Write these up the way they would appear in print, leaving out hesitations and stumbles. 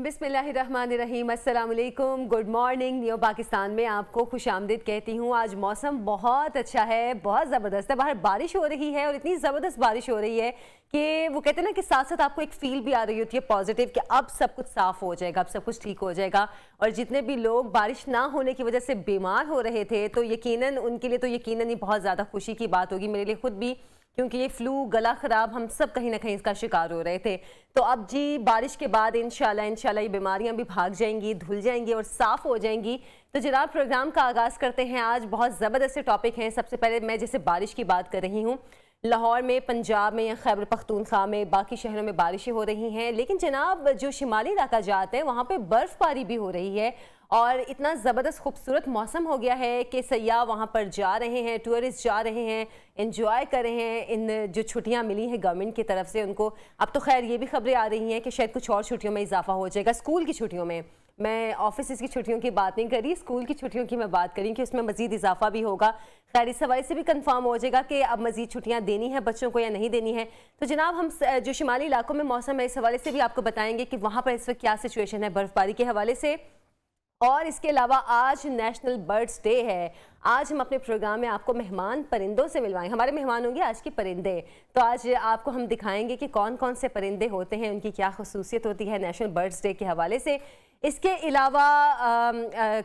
बिस्मिल्लाहिर्रहमानिर्रहीम, अस्सलाम वालेकुम, गुड मॉर्निंग। न्यू पाकिस्तान में आपको खुशामदीद कहती हूँ। आज मौसम बहुत अच्छा है, बहुत ज़बरदस्त है। बाहर बारिश हो रही है और इतनी ज़बरदस्त बारिश हो रही है कि वो कहते हैं ना कि साथ साथ आपको एक फील भी आ रही होती है पॉजिटिव कि अब सब कुछ साफ़ हो जाएगा, अब सब कुछ ठीक हो जाएगा। और जितने भी लोग बारिश ना होने की वजह से बीमार हो रहे थे तो यकीनन उनके लिए तो यकीनन ही बहुत ज़्यादा खुशी की बात होगी, मेरे लिए खुद भी, क्योंकि ये फ्लू, गला ख़राब, हम सब कहीं ना कहीं इसका शिकार हो रहे थे। तो अब जी बारिश के बाद इंशाल्लाह ये बीमारियां भी भाग जाएंगी, धुल जाएंगी और साफ़ हो जाएंगी। तो जनाब प्रोग्राम का आगाज़ करते हैं। आज बहुत ज़बरदस्त टॉपिक हैं। सबसे पहले मैं जैसे बारिश की बात कर रही हूँ, लाहौर में, पंजाब में या खैबर पख्तूनख्वा में, बाकी शहरों में बारिशें हो रही हैं, लेकिन जनाब जो शिमाली इलाका जाते हैं वहाँ पे बर्फ़बारी भी हो रही है और इतना ज़बरदस्त खूबसूरत मौसम हो गया है कि सयाह वहाँ पर जा रहे हैं, टूरिस्ट जा रहे हैं, एंजॉय कर रहे हैं। इन जो छुट्टियाँ मिली हैं गवर्नमेंट की तरफ से उनको, अब तो खैर ये भी खबरें आ रही हैं कि शायद कुछ और छुट्टियों में इजाफा हो जाएगा, स्कूल की छुट्टियों में। मैं ऑफिस की छुट्टियों की बात नहीं करी, स्कूल की छुट्टियों की मैं बात करी कि उसमें मजीद इजाफा भी होगा। खैर इस हवाले से भी कंफर्म हो जाएगा कि अब मजीद छुट्टियां देनी है बच्चों को या नहीं देनी है। तो जनाब हम जो शिमाली इलाकों में मौसम है इस हवाले से भी आपको बताएंगे कि वहाँ पर इस वक्त क्या सिचुएशन है बर्फबारी के हवाले से। और इसके अलावा आज नेशनल बर्ड्स डे है। आज हम अपने प्रोग्राम में आपको मेहमान परिंदों से मिलवाएंगे। हमारे मेहमान होंगे आज के परिंदे। तो आज आपको हम दिखाएंगे कि कौन कौन से परिंदे होते हैं, उनकी क्या खसूसियत होती है नेशनल बर्ड्स डे के हवाले से। इसके अलावा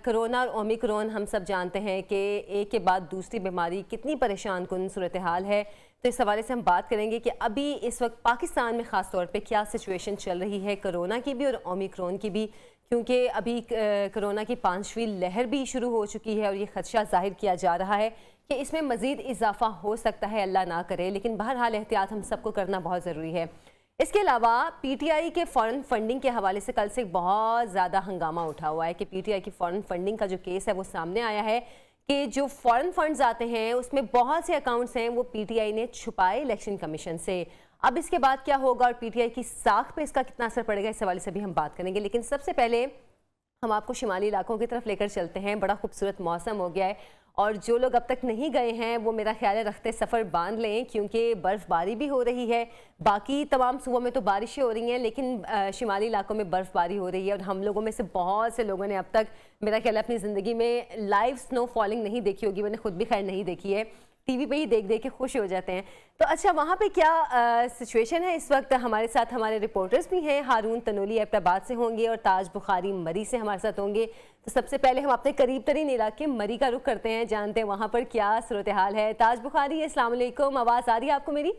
कोरोना और ओमिक्रॉन, हम सब जानते हैं कि एक के बाद दूसरी बीमारी कितनी परेशान कुन सूरत हाल है। तो इस हवाले से हम बात करेंगे कि अभी इस वक्त पाकिस्तान में ख़ास तौर पे क्या सिचुएशन चल रही है, कोरोना की भी और ओमिक्रॉन की भी, क्योंकि अभी कोरोना की 5वीं लहर भी शुरू हो चुकी है और ये खदशा जाहिर किया जा रहा है कि इसमें मज़ीद इजाफा हो सकता है, अल्लाह ना करे। लेकिन बहरहाल एहतियात हम सबको करना बहुत ज़रूरी है। इसके अलावा पीटीआई के फॉरेन फंडिंग के हवाले से कल से बहुत ज़्यादा हंगामा उठा हुआ है कि पीटीआई की फॉरेन फंडिंग का जो केस है वो सामने आया है कि जो फॉरेन फंड्स आते हैं उसमें बहुत से अकाउंट्स हैं वो पीटीआई ने छुपाए इलेक्शन कमीशन से। अब इसके बाद क्या होगा और पीटीआई की साख पे इसका कितना असर पड़ेगा, इस हवाले से भी हम बात करेंगे। लेकिन सबसे पहले हम आपको शिमाली इलाकों की तरफ लेकर चलते हैं। बड़ा खूबसूरत मौसम हो गया है और जो लोग अब तक नहीं गए हैं वो मेरा ख्याल है रखते सफ़र बांध लें, क्योंकि बर्फ़बारी भी हो रही है। बाकी तमाम सूबों में तो बारिशें हो रही हैं, लेकिन शिमाली इलाकों में बर्फ़बारी हो रही है। और हम लोगों में से बहुत से लोगों ने अब तक मेरा ख्याल है अपनी ज़िंदगी में लाइव स्नो फॉलिंग नहीं देखी होगी। मैंने खुद भी खैर नहीं देखी है, टीवी पे ही देख देख के खुश हो जाते हैं। तो अच्छा, वहाँ पे क्या सिचुएशन है इस वक्त? हमारे साथ हमारे रिपोर्टर्स भी हैं। हारून तनोली एबटाबाद से होंगे और ताज बुखारी मरी से हमारे साथ होंगे। तो सबसे पहले हम अपने करीब तरीन इलाके मरी का रुख करते हैं, जानते हैं वहाँ पर क्या सूरत हाल है। ताज बुखारी, अस्सलाम वालेकुम, आवाज़ आ रही है आपको मेरी?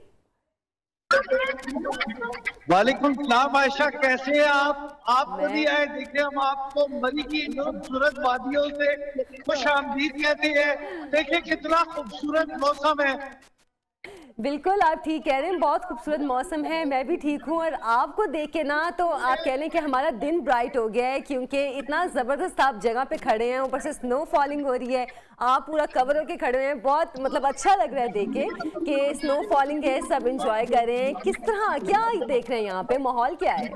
वालेकुम सलाम आयशा, कैसे हैं आप भी आए। देखिए हम आपको मरी की खूबसूरत वादियों से खुश आमदीद कहते हैं। देखिए कितना खूबसूरत मौसम है। बिल्कुल आप ठीक कह रहे हैं, बहुत खूबसूरत मौसम है, मैं भी ठीक हूँ। और आपको देख के ना तो आप कह लें कि हमारा दिन ब्राइट हो गया है, क्योंकि इतना ज़बरदस्त आप जगह पे खड़े हैं, ऊपर से स्नो फॉलिंग हो रही है, आप पूरा कवर होके खड़े हैं। बहुत मतलब अच्छा लग रहा है देख के कि स्नो फॉलिंग है, सब इंजॉय कर रहे हैं। किस तरह क्या देख रहे हैं यहाँ पे, माहौल क्या है?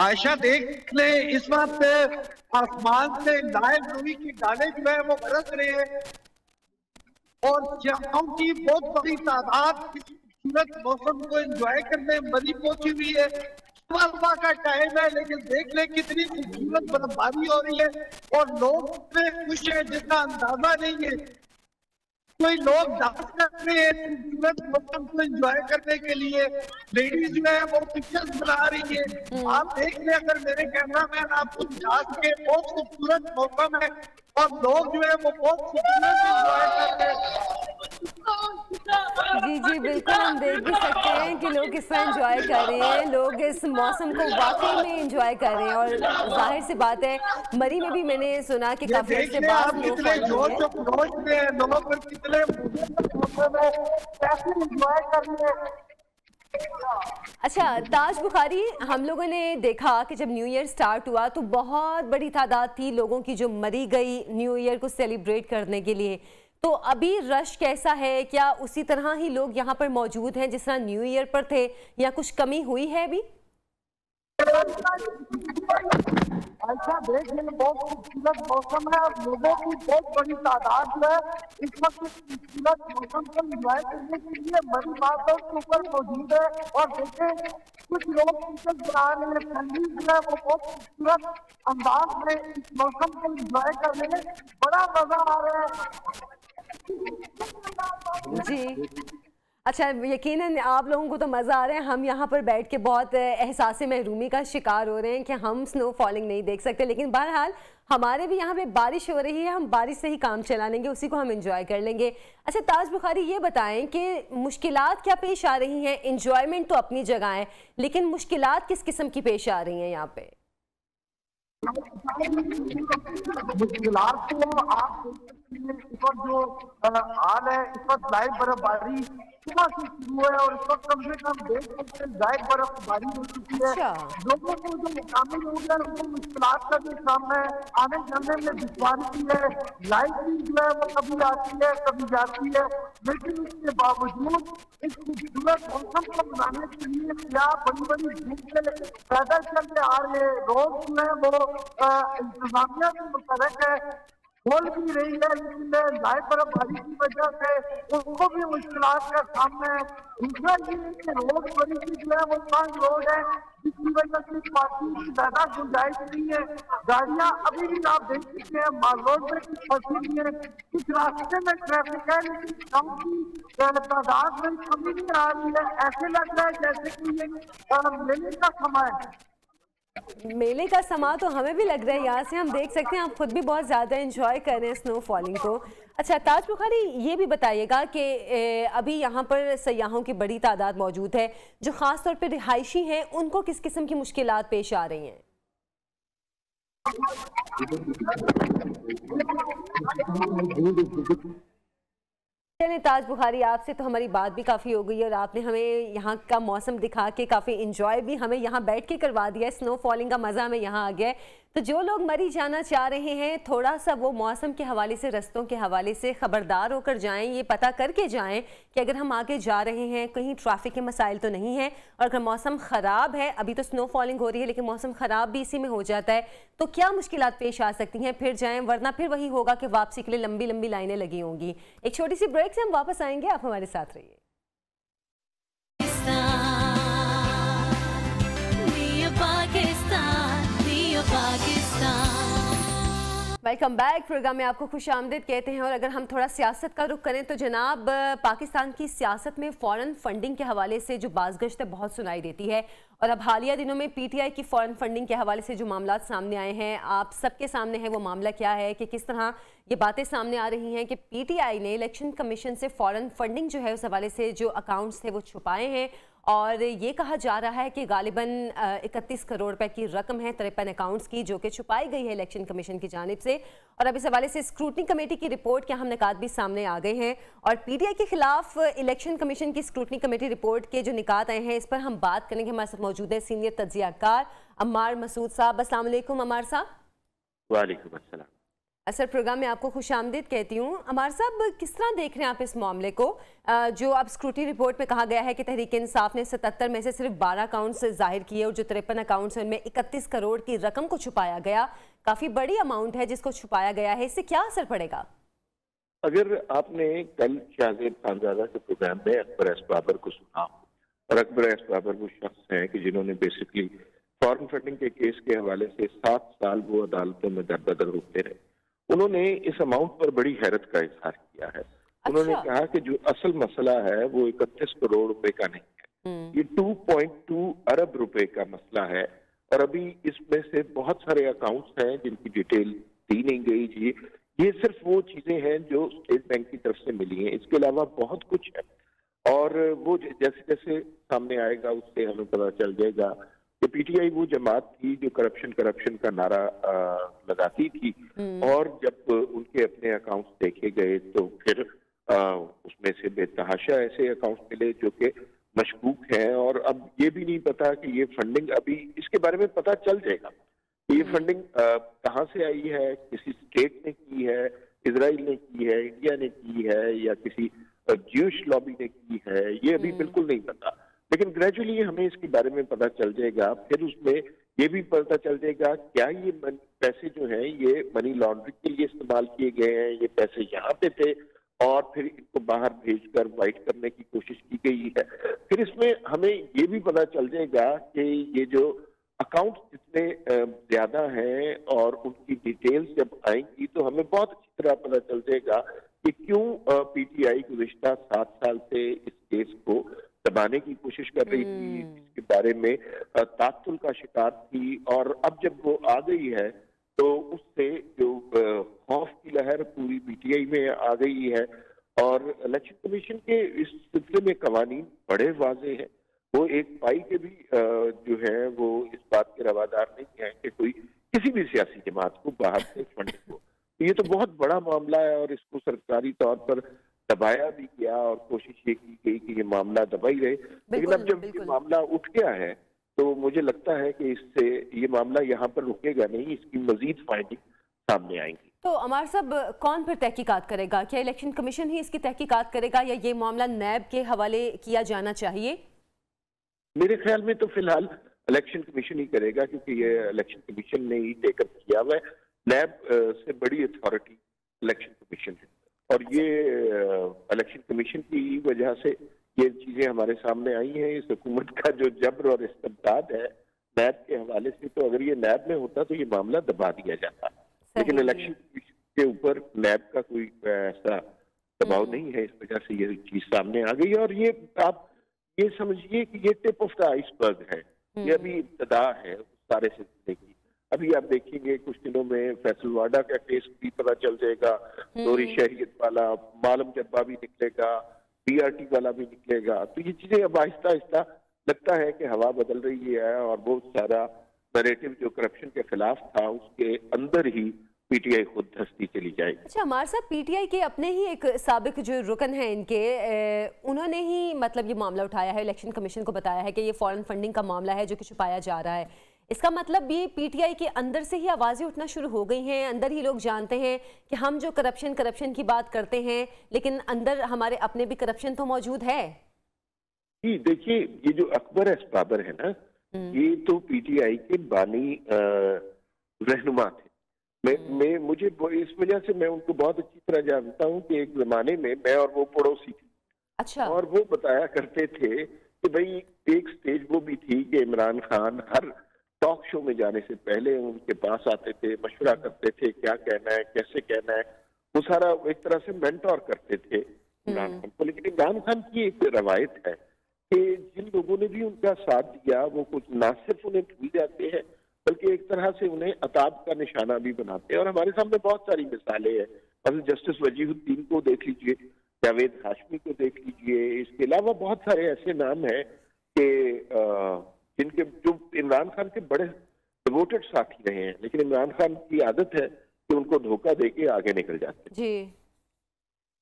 आयशा देख ले, इस वक्त आसमान से लाइव मूवी के गाने जो है वो बरस रहे हैं और जहां की बहुत बड़ी तादाद खूबसूरत मौसम को एंजॉय करने मरी पहुंची हुई है। सुबह का टाइम है लेकिन देख ले कितनी खूबसूरत बर्फबारी हो रही है और लोग इतने खुश हैं जिसका अंदाजा नहीं है। कोई लोग डांस कर रहे हैं खूबसूरत मौसम को एंजॉय करने के लिए, लेडीज जो है वो पिक्चर्स बना रही है। आप देख ले, अगर मेरे कैमरा मैन आपको दिखा सके, बहुत खूबसूरत मौसम है और लोग जो है वो बहुत खूबसूरत एंजॉय कर रहे हैं। जी जी बिल्कुल, हम देख भी सकते हैं कि लोग किस तरह एंजॉय कर रहे हैं। लोग इस मौसम को वाकई में एंजॉय कर रहे हैं और जाहिर सी बात है मरी में भी मैंने सुना कि काफी से बाद लोग अच्छा ताज बुखारी, हम लोगों ने देखा कि जब न्यू ईयर स्टार्ट हुआ तो बहुत बड़ी तादाद थी लोगों की जो मरी गई न्यू ईयर को सेलिब्रेट करने के लिए। तो अभी रश कैसा है? क्या उसी तरह ही लोग यहाँ पर मौजूद हैं जिस तरह न्यू ईयर पर थे या कुछ कमी हुई है अभी? ऐसा देखने में बहुत खूबसूरत मौसम है और लोगों की बहुत बड़ी तादाद जो है इस वक्त इस खूबसूरत मौसम को एंजॉय करने के लिए मरी बातों के ऊपर मौजूद है। और देखें कुछ लोग पिक्चर बना रहे हैं, फैमिली जो है वो बहुत खूबसूरत अंदाज में इस मौसम को एंजॉय करने में बड़ा मजा आ रहा है। जी, अच्छा, यकीनन आप लोगों को तो मज़ा आ रहा है। हम यहाँ पर बैठ के बहुत एहसास महरूमी का शिकार हो रहे हैं कि हम स्नो फॉलिंग नहीं देख सकते, लेकिन बहरहाल हमारे भी यहाँ पे बारिश हो रही है, हम बारिश से ही काम चला लेंगे, उसी को हम एंजॉय कर लेंगे। अच्छा ताज बुखारी, ये बताएं कि मुश्किलात क्या पेश आ रही हैं? एंजॉयमेंट तो अपनी जगह है, लेकिन मुश्किलात किस किस्म की पेश आ रही हैं यहाँ पे? मुश्किलात तो आप इस वक्त जो हाल है, इस वक्त लाइव बर्फबारी सुबह से शुरू है और इस वक्त कम से कम 1.5 फुट से लाइव बर्फबारी हो चुकी है। लोगों को जो मुकामी लोग हैं उनको मुश्किलात का भी सामना है, आने जाने में दुश्वारी की है, लाइट भी जो है वो कभी आती है कभी जाती है, लेकिन इसके बावजूद इस खूबसूरत मौसम को मनाने के लिए क्या बड़ी बड़ी धूप से पैदल चलते आ रहे लोग जो है वो इंतजामिया से मुतरक है, बोल भी रही है, लेकिन लाइव बर्फबारी की वजह से उनको भी मुश्किलात का सामना है। दूसरा ये रोड बड़ी सी जो है वो तंग रोड है, जिसकी वजह से पार्किंग की ज्यादा गुंजाइश नहीं है। गाड़ियां अभी भी आप देख सकते हैं माल रोड में कुछ फंसी हुई है, कुछ रास्ते में ट्रैफिक है, लेकिन कम की तादाद में कमी नहीं आ रही है। ऐसे लग रहा है जैसे कि ये मेले का समय है। मेले का समा तो हमें भी लग रहा है, यहाँ से हम देख सकते हैं, आप खुद भी बहुत ज़्यादा एंजॉय कर रहे हैं स्नो फॉलिंग को। अच्छा ताज बुखारी, ये भी बताइएगा कि अभी यहाँ पर सयाहों की बड़ी तादाद मौजूद है, जो ख़ास तौर पर रिहायशी हैं उनको किस किस्म की मुश्किलात पेश आ रही हैं? चलिए ताज बुखारी, आपसे तो हमारी बात भी काफ़ी हो गई है और आपने हमें यहाँ का मौसम दिखा के काफ़ी इंजॉय भी हमें यहाँ बैठ के करवा दिया है, स्नो फॉलिंग का मज़ा हमें यहाँ आ गया है। तो जो लोग मरी जाना चाह रहे हैं, थोड़ा सा वो मौसम के हवाले से, रस्तों के हवाले से ख़बरदार होकर जाएं, ये पता करके जाएं कि अगर हम आगे जा रहे हैं कहीं ट्रैफिक के मसाइल तो नहीं है, और अगर मौसम ख़राब है, अभी तो स्नो फॉलिंग हो रही है लेकिन मौसम ख़राब भी इसी में हो जाता है, तो क्या मुश्किलात पेश आ सकती हैं, फिर जाएँ, वरना फिर वही होगा कि वापसी के लिए लंबी लंबी लाइनें लगी होंगी। एक छोटी सी ब्रेक से हम वापस आएंगे, आप हमारे साथ रहिए। Welcome back. प्रोग्राम में आपको खुश आमदीद कहते हैं। और अगर हम थोड़ा सियासत का रुख करें तो जनाब, पाकिस्तान की सियासत में फॉरेन फंडिंग के हवाले से जो बाज़गश्त है बहुत सुनाई देती है, और अब हालिया दिनों में पीटीआई की फॉरेन फंडिंग के हवाले से जो मामला सामने आए हैं, आप सबके सामने है वो मामला क्या है कि किस तरह ये बातें सामने आ रही हैं कि पीटीआई ने इलेक्शन कमीशन से फॉरेन फंडिंग जो है उस हवाले से जो अकाउंट्स थे वो छुपाए हैं, और ये कहा जा रहा है कि गालिबन 31 करोड़ रुपए की रकम है 53 अकाउंट्स की, जो कि छुपाई गई है इलेक्शन कमीशन की जानिब से। और अब इस हवाले से स्क्रूटनी कमेटी की रिपोर्ट के हम निकात भी सामने आ गए हैं, और पीटीआई के खिलाफ इलेक्शन कमीशन की स्क्रूटनी कमेटी रिपोर्ट के जो निकात आए हैं इस पर हम बात करेंगे। हमारे साथ मौजूद है सीनियर तज्जियाकार अम्मार मसूद साहब। अस्सलाम वालेकुम अम्मार साहब। वालेकुम अस्सलाम। असर प्रोग्राम में आपको खुश आमदीद कहती हूँ। अम्मार साहब, किस तरह देख रहे हैं आप इस मामले को, जो अब स्क्रूटनी रिपोर्ट में कहा गया है कि तहरीक इंसाफ ने 77 में से सिर्फ 12 अकाउंट्स जाहिर किए, और जो 53 अकाउंट्स हैं उनमें 31 करोड़ की रकम को छुपाया गया। काफ़ी बड़ी अमाउंट है जिसको छुपाया गया है, इससे क्या असर पड़ेगा? अगर आपने कल शाहजेब खानजादा के प्रोग्राम में अकबर एस बाबर को सुना, और अकबर एस बाबर वो शख्स हैं कि जिन्होंने बेसिकली फॉरेन फंडिंग के केस के हवाले से 7 साल वो अदालतों में दर-बदर होते रहे, उन्होंने इस अमाउंट पर बड़ी हैरत का इजहार किया है। उन्होंने कहा कि जो असल मसला है वो 31 करोड़ रुपए का नहीं है, ये 2.2 अरब रुपए का मसला है, और अभी इसमें से बहुत सारे अकाउंट्स हैं जिनकी डिटेल दी नहीं गई जी। ये सिर्फ वो चीजें हैं जो स्टेट बैंक की तरफ से मिली हैं, इसके अलावा बहुत कुछ है, और वो जैसे जैसे सामने आएगा उससे हमें पता चल जाएगा कि पीटीआई वो जमात थी जो करप्शन का नारा लगाती थी, और जब उनके अपने अकाउंट्स देखे गए तो फिर उसमें से बेतहाशा ऐसे अकाउंट्स मिले जो कि मशकूक हैं, और अब ये भी नहीं पता कि ये फंडिंग, अभी इसके बारे में पता चल जाएगा ये फंडिंग कहाँ से आई है, किसी स्टेट ने की है, इजराइल ने की है, इंडिया ने की है, या किसी ज्यूश लॉबी ने की है, ये अभी बिल्कुल नहीं पता। लेकिन ग्रेजुअली हमें इसके बारे में पता चल जाएगा। फिर उसमें ये भी पता चल जाएगा क्या ये पैसे जो हैं ये मनी लॉन्ड्रिंग के लिए इस्तेमाल किए गए हैं, ये पैसे यहाँ पे थे और फिर इनको बाहर भेजकर वाइट करने की कोशिश की गई है। फिर इसमें हमें ये भी पता चल जाएगा कि ये जो अकाउंट जितने ज्यादा हैं और उनकी डिटेल्स जब आएंगी तो हमें बहुत अच्छी तरह पता चल जाएगा कि क्यों पीटीआई गुज़िश्ता 7 साल से इस केस को दबाने की कोशिश कर रही थी, इसके बारे में तात्तुल का शिकार थी। और अब जब वो आ गई है तो उससे जो खौफ की लहर पूरी पीटीआई में आ गई है। और इलेक्शन कमीशन के इस सिलसिले में कवानीन बड़े वाज़ेह हैं। वो एक पाई के भी जो है वो इस बात के रवादार नहीं है कि कोई किसी भी सियासी जमात को बाहर से फंडिंग हो। ये तो बहुत बड़ा मामला है और इसको सरकारी तौर पर दबाया भी गया और कोशिश ये की गई कि ये मामला दबाई रहे। लेकिन अब जब ये मामला उठ गया है तो मुझे लगता है कि इससे ये मामला यहाँ पर रुकेगा नहीं, इसकी मजीद फाइंडिंग सामने आएंगी। तो अमार साहब, कौन फिर तहकीकात करेगा? क्या इलेक्शन कमीशन ही इसकी तहकीकात करेगा या ये मामला नैब के हवाले किया जाना चाहिए? मेरे ख्याल में तो फिलहाल इलेक्शन कमीशन ही करेगा, क्योंकि ये इलेक्शन कमीशन ने ही टेकअप किया हुआ है। नैब से बड़ी अथॉरिटी इलेक्शन कमीशन है और ये इलेक्शन कमीशन की वजह से ये चीजें हमारे सामने आई हैं। इस हुकूमत का जो जबर और इस्तेमाल है नैब के हवाले से, तो अगर ये नैब में होता तो ये मामला दबा दिया जाता, लेकिन इलेक्शन कमीशन के ऊपर नैब का कोई ऐसा दबाव नहीं है, इस वजह से ये चीज सामने आ गई। और ये आप ये समझिए कि ये टिप ऑफ द आइसबर्ग है, ये अभी इब्तदा है सारे सिलसिले की। अभी आप देखेंगे कुछ दिनों में फैसलवाड़ा का केस भी पता चल जाएगा, नूरी शहरियत वाला, मालम जब्बा भी निकलेगा, बीआरटी वाला भी निकलेगा। तो ये चीजें अब आहिस्ता आहिस्ता लगता है कि हवा बदल रही है और बहुत सारा नैरेटिव जो करप्शन के खिलाफ था उसके अंदर ही पीटीआई खुद धंसती चली जाएगी। अच्छा अमार साहब, पीटीआई के अपने ही एक साबिक जो रुकन है इनके, उन्होंने ही मतलब ये मामला उठाया है, इलेक्शन कमीशन को बताया है कि ये फॉरेन फंडिंग का मामला है जो कि छुपाया जा रहा है। इसका मतलब ये पीटीआई के अंदर से ही आवाज़ें उठना शुरू हो गई हैं, अंदर ही लोग जानते हैं कि हम जो करप्शन की बात करते हैं लेकिन अंदर हमारे अपने भी करप्शन तो मौजूद है। जी देखिए, ये जो अकबर एस्पाबर है ना, ये तो पीटीआई के बानी रहनुमा थे। मुझे इस वजह से मैं उनको बहुत अच्छी तरह जानता हूँ कि एक जमाने में मैं और वो पड़ोसी थे। अच्छा। और वो बताया करते थे कि भाई एक स्टेज वो भी थी कि इमरान खान हर टॉक शो में जाने से पहले उनके पास आते थे, मशवरा करते थे क्या कहना है, कैसे कहना है, वो सारा एक तरह से मेंटोर करते थे इमरान खान को। लेकिन इमरान खान की एक रवायत है कि जिन लोगों ने भी उनका साथ दिया वो कुछ ना सिर्फ उन्हें भूल जाते हैं बल्कि एक तरह से उन्हें अताब का निशाना भी बनाते हैं। और हमारे सामने बहुत सारी मिसालें हैं, मतलब जस्टिस वजीहुद्दीन को देख लीजिए, जावेद हाशमी को देख लीजिए, इसके अलावा बहुत सारे ऐसे नाम हैं कि जिनके जो इमरान खान के बड़े डिवोटेड साथी रहे हैं, लेकिन इमरान खान की आदत है कि उनको धोखा देके आगे निकल जाते हैं। जी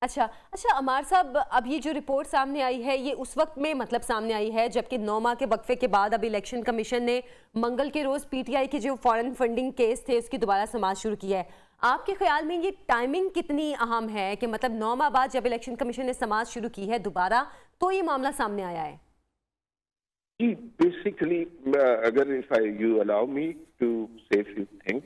अच्छा अमार साहब, अब ये जो रिपोर्ट सामने आई है ये उस वक्त में मतलब सामने आई है जबकि 9 माह के वक्फे के बाद अब इलेक्शन कमीशन ने मंगल के रोज पीटीआई के जो फॉरेन फंडिंग केस थे उसकी दोबारा समाज शुरू किया है। आपके ख्याल में ये टाइमिंग कितनी अहम है कि मतलब 9 माह बाद जब इलेक्शन कमीशन ने समाज शुरू की है दोबारा तो ये मामला सामने आया है? जी बेसिकली अगर यू अलाउ मी टू से फ्यू थिंग्स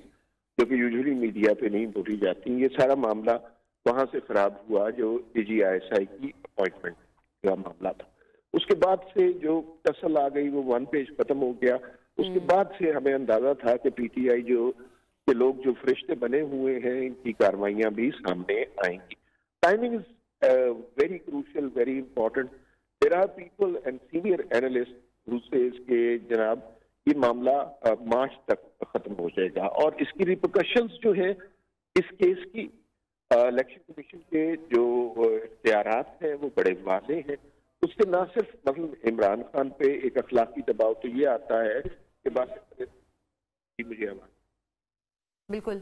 जो कि यूजुअली मीडिया पे नहीं बोली जाती, ये सारा मामला वहां से खराब हुआ जो DGISI की अपॉइंटमेंट का मामला था। उसके बाद से जो टसल आ गई वो 1 पेज खत्म हो गया। उसके बाद से हमें अंदाजा था कि पीटीआई जो के लोग जो फरिश्ते बने हुए हैं इनकी कार्रवाइयां भी सामने आएंगी। Timing is very crucial, very important. There are people and senior analyst who says के जनाब ये मामला मार्च तक खत्म हो जाएगा और इसकी रिपरकशंस जो है इस केस की इलेक्शन कमीशन के जो इख्तियारात हैं वो बड़े वाज़ेह हैं। उससे ना सिर्फ मतलब इमरान खान पे एक अखलाकी दबाव तो ये आता है कि बात मुझे बिल्कुल।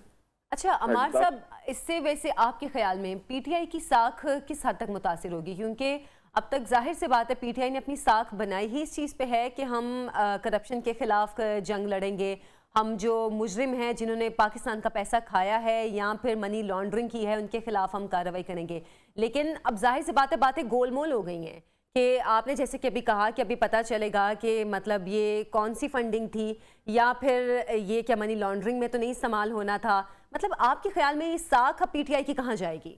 अच्छा अमार साहब, इससे वैसे आपके ख्याल में पीटीआई की साख किस हद तक मुतासिर होगी? क्योंकि अब तक जाहिर से बात है पीटीआई ने अपनी साख बनाई ही इस चीज़ पे है कि हम करप्शन के खिलाफ जंग लड़ेंगे, हम जो मुजरिम हैं जिन्होंने पाकिस्तान का पैसा खाया है या फिर मनी लॉन्ड्रिंग की है उनके खिलाफ हम कार्रवाई करेंगे। लेकिन अब जाहिर सी बातें गोलमोल हो गई हैं कि आपने जैसे कि अभी कहा कि अभी पता चलेगा कि मतलब ये कौन सी फंडिंग थी या फिर ये क्या मनी लॉन्ड्रिंग में तो नहीं इस्तेमाल होना था, मतलब आपके ख्याल में ये साख अब पीटीआई की कहाँ जाएगी?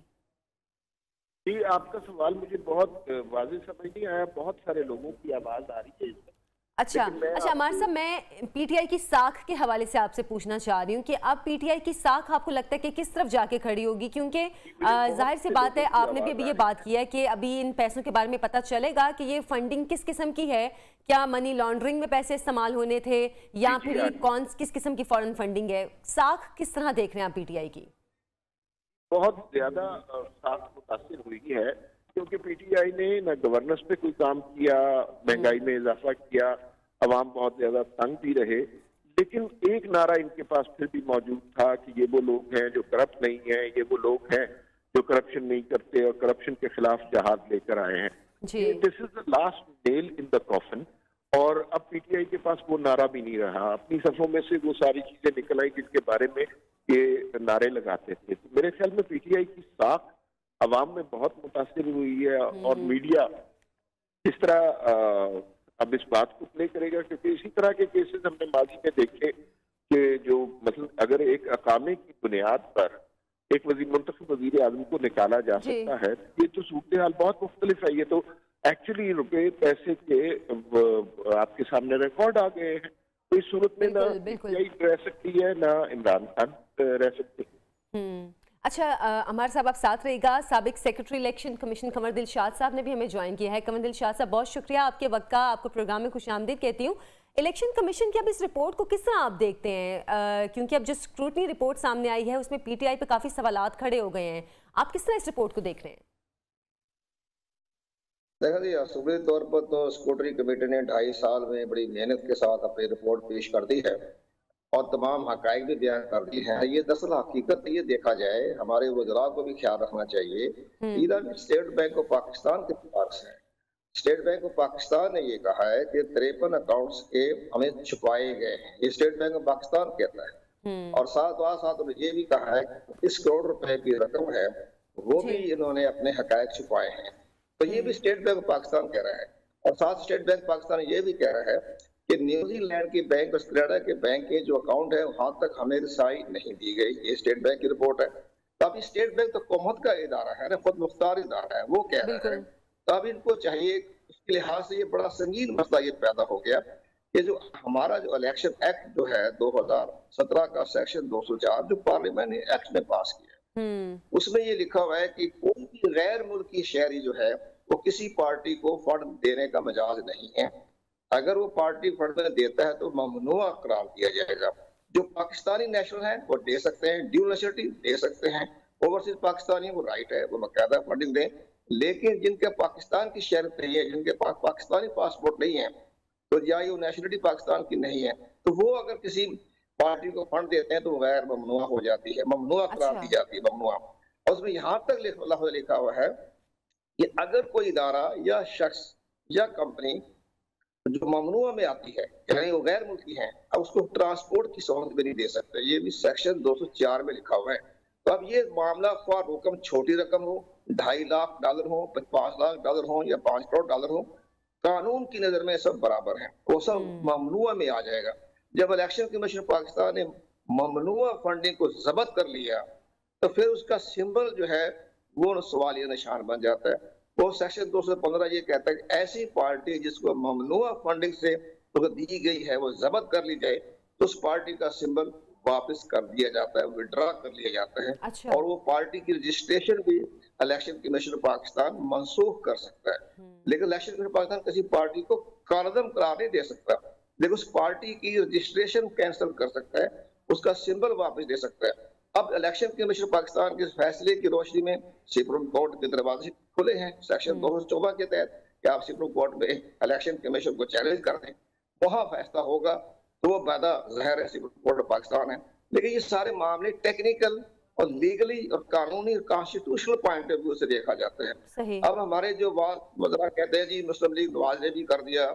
जी, आपका सवाल मुझे बहुत वाज़ेह समझ नहीं आया। बहुत सारे लोगों की आवाज़ आ रही है इसमें। अच्छा अमर साहब, मैं पीटीआई की साख के हवाले से आपसे पूछना चाह रही हूँ कि अब पीटीआई की साख आपको लगता है कि किस तरफ जाके खड़ी होगी, क्योंकि जाहिर सी बात है आपने भी अभी ये बात की है कि अभी इन पैसों के बारे में पता चलेगा कि ये फंडिंग किस किस्म की है, क्या मनी लॉन्ड्रिंग में पैसे इस्तेमाल होने थे या फिर ये किस किस्म की फॉरेन फंडिंग है, साख किस तरह देख रहे हैं आप पीटीआई की? बहुत ज्यादा साख मुतासिर हुई है, क्योंकि पीटीआई ने न गवर्नेंस पे कोई काम किया, महंगाई में इजाफा किया, अवाम बहुत ज्यादा तंग भी रहे, लेकिन एक नारा इनके पास फिर भी मौजूद था कि ये वो लोग हैं जो करप्ट नहीं है, ये वो लोग हैं जो करप्शन नहीं करते और करप्शन के खिलाफ जहाद लेकर आए हैं। This is the last nail in the coffin. और अब पीटीआई के पास वो नारा भी नहीं रहा। अपनी सफों में से वो सारी चीजें निकल आई जिनके बारे में ये नारे लगाते थे। तो मेरे ख्याल में पीटीआई की साख अवाम में बहुत मुतासिर हुई है और मीडिया इस तरह अब इस बात को प्ले करेगा, क्योंकि इसी तरह के केसेस हमने माजी में देखे कि जो मतलब अगर एक अकामे की बुनियाद पर एक मुंतखब वजीर आजम को निकाला जा सकता है, ये तो सूरत हाल बहुत मुख्तलिफ है। ये तो एक्चुअली रुपए पैसे के आपके सामने रिकॉर्ड आ गए हैं। तो इस सूरत में ना पीटीआई रह सकती है ना इमरान खान रह सकते हैं। अच्छा अमर साहब, आप साथ रहेगा। साबिक secretary election commission Kanwar Dilshad साहब ने भी हमें ज्वाइन किया है। कंवर दिलशाद साहब, बहुत शुक्रिया आपके वक्त का, आपको प्रोग्राम में खुशामदीद कहती हूँ। इलेक्शन कमीशन की अब इस रिपोर्ट को किस तरह आप देखते हैं, क्योंकि अब जो स्क्रूटनी रिपोर्ट सामने आई है उसमें पीटीआई पे काफी सवालात खड़े हो गए हैं, आप किस तरह इस रिपोर्ट को देख रहे हैं? देखा जी, सूबे तौर पर तो स्क्रूटनी कमेटी ने 2.5 साल में बड़ी मेहनत के साथ अपनी रिपोर्ट पेश कर दी है और तमाम हकाइक भी बयान कर दी है। ये दरअसल हकीकत ये देखा जाए, हमारे वज़रा को भी ख्याल रखना चाहिए। इधर स्टेट बैंक ऑफ पाकिस्तान के पास है, स्टेट बैंक ऑफ पाकिस्तान ने ये कहा है कि 53 अकाउंट्स के हमें छुपाए गए हैं, ये स्टेट बैंक ऑफ पाकिस्तान कहता है। और साथ उन्होंने ये भी कहा है कि 30 करोड़ रुपए की रकम है वो भी इन्होंने अपने हकाइक छुपाए हैं। तो ये भी स्टेट बैंक ऑफ पाकिस्तान कह रहा है। और साथ स्टेट बैंक पाकिस्तान ये भी कह रहा है कि न्यूजीलैंड की बैंक, ऑस्ट्रेलिया के बैंक के जो अकाउंट है वहां तक हमें रसाई नहीं दी गई। ये स्टेट बैंक की रिपोर्ट है। तो अब स्टेट बैंक तो हुकूमत का इदारा है ना, खुद मुख्तार इदारा है, वो कह रहा है। तो अब इनको चाहिए, इसके लिहाज से ये बड़ा संगीन मसला ये पैदा हो गया कि जो हमारा जो इलेक्शन एक्ट जो है 2017 का सेक्शन 204 जो पार्लियामेंट ने एक्ट में पास किया, उसमें ये लिखा हुआ है कि कोई भी गैर मुल्की शहरी जो है वो किसी पार्टी को फंड देने का मजाज नहीं है। अगर वो पार्टी फंड देता है तो ममनुआ करार दिया जाएगा। जो पाकिस्तानी नेशनल है वो दे सकते हैं, ड्यूल नेशनलिटी दे सकते हैं, ओवरसीज पाकिस्तानी वो राइट है, वो बाकायदा फंडिंग दें। लेकिन जिनके पाकिस्तान की शहरत नहीं है, जिनके पास पाकिस्तानी पासपोर्ट नहीं है, तो या ये नेशनलिटी पाकिस्तान की नहीं है, तो वो अगर किसी पार्टी को फंड देते हैं तो गैर ममनुआ हो जाती है, ममनुआ करार दी जाती है, ममनुआ। और उसमें यहाँ तक लिखा हुआ है कि अगर कोई इदारा या शख्स या कंपनी जो ममनुआ में आती है, यानी वो गैर मुल्की है, अब उसको ट्रांसपोर्ट की सहूलत भी नहीं दे सकते। ये भी सेक्शन 204 में लिखा हुआ है। तो अब ये मामला ख्वाह रकम छोटी रकम हो, $2.5 लाख हो, $5 लाख हो या $5 करोड़ हो, कानून की नजर में सब बराबर है, वो सब ममनुआ में आ जाएगा। जब इलेक्शन कमीशन पाकिस्तान ने ममनुआ फंडिंग को जब्त कर लिया तो फिर उसका सिंबल जो है वो सवालिया निशान बन जाता है। वो सेक्शन 215 ये कहता है कि ऐसी पार्टी जिसको ममनुआ फंडिंग से दी गई है वो जब्त कर ली जाए तो उस पार्टी का सिंबल वापस कर दिया जाता है, विड्रॉ कर लिया जाता है। अच्छा। और वो पार्टी की रजिस्ट्रेशन भी इलेक्शन कमीशन पाकिस्तान मनसूख कर सकता है। लेकिन इलेक्शन कमीशन पाकिस्तान किसी पार्टी को कालदम करार नहीं दे सकता, लेकिन उस पार्टी की रजिस्ट्रेशन कैंसिल कर सकता है, उसका सिंबल वापस दे सकता है। अब इलेक्शन कमीशन पाकिस्तान के फैसले की रोशनी में सुप्रीम कोर्ट के दरवाजे खुले हैं सेक्शन 214 के तहत कि आप सुप्रीम कोर्ट में इलेक्शन कमीशन को चैलेंज कर दें, वहां फैसला होगा तो वो वादा ज़ाहिर है सुप्रीम कोर्ट पाकिस्तान है। लेकिन ये सारे मामले टेक्निकल और लीगली और कानूनी और कॉन्स्टिट्यूशनल पॉइंट ऑफ व्यू से देखा जाते हैं। अब हमारे जो वज़रा कहते हैं जी मुस्लिम लीग नवाज ने भी कर दिया,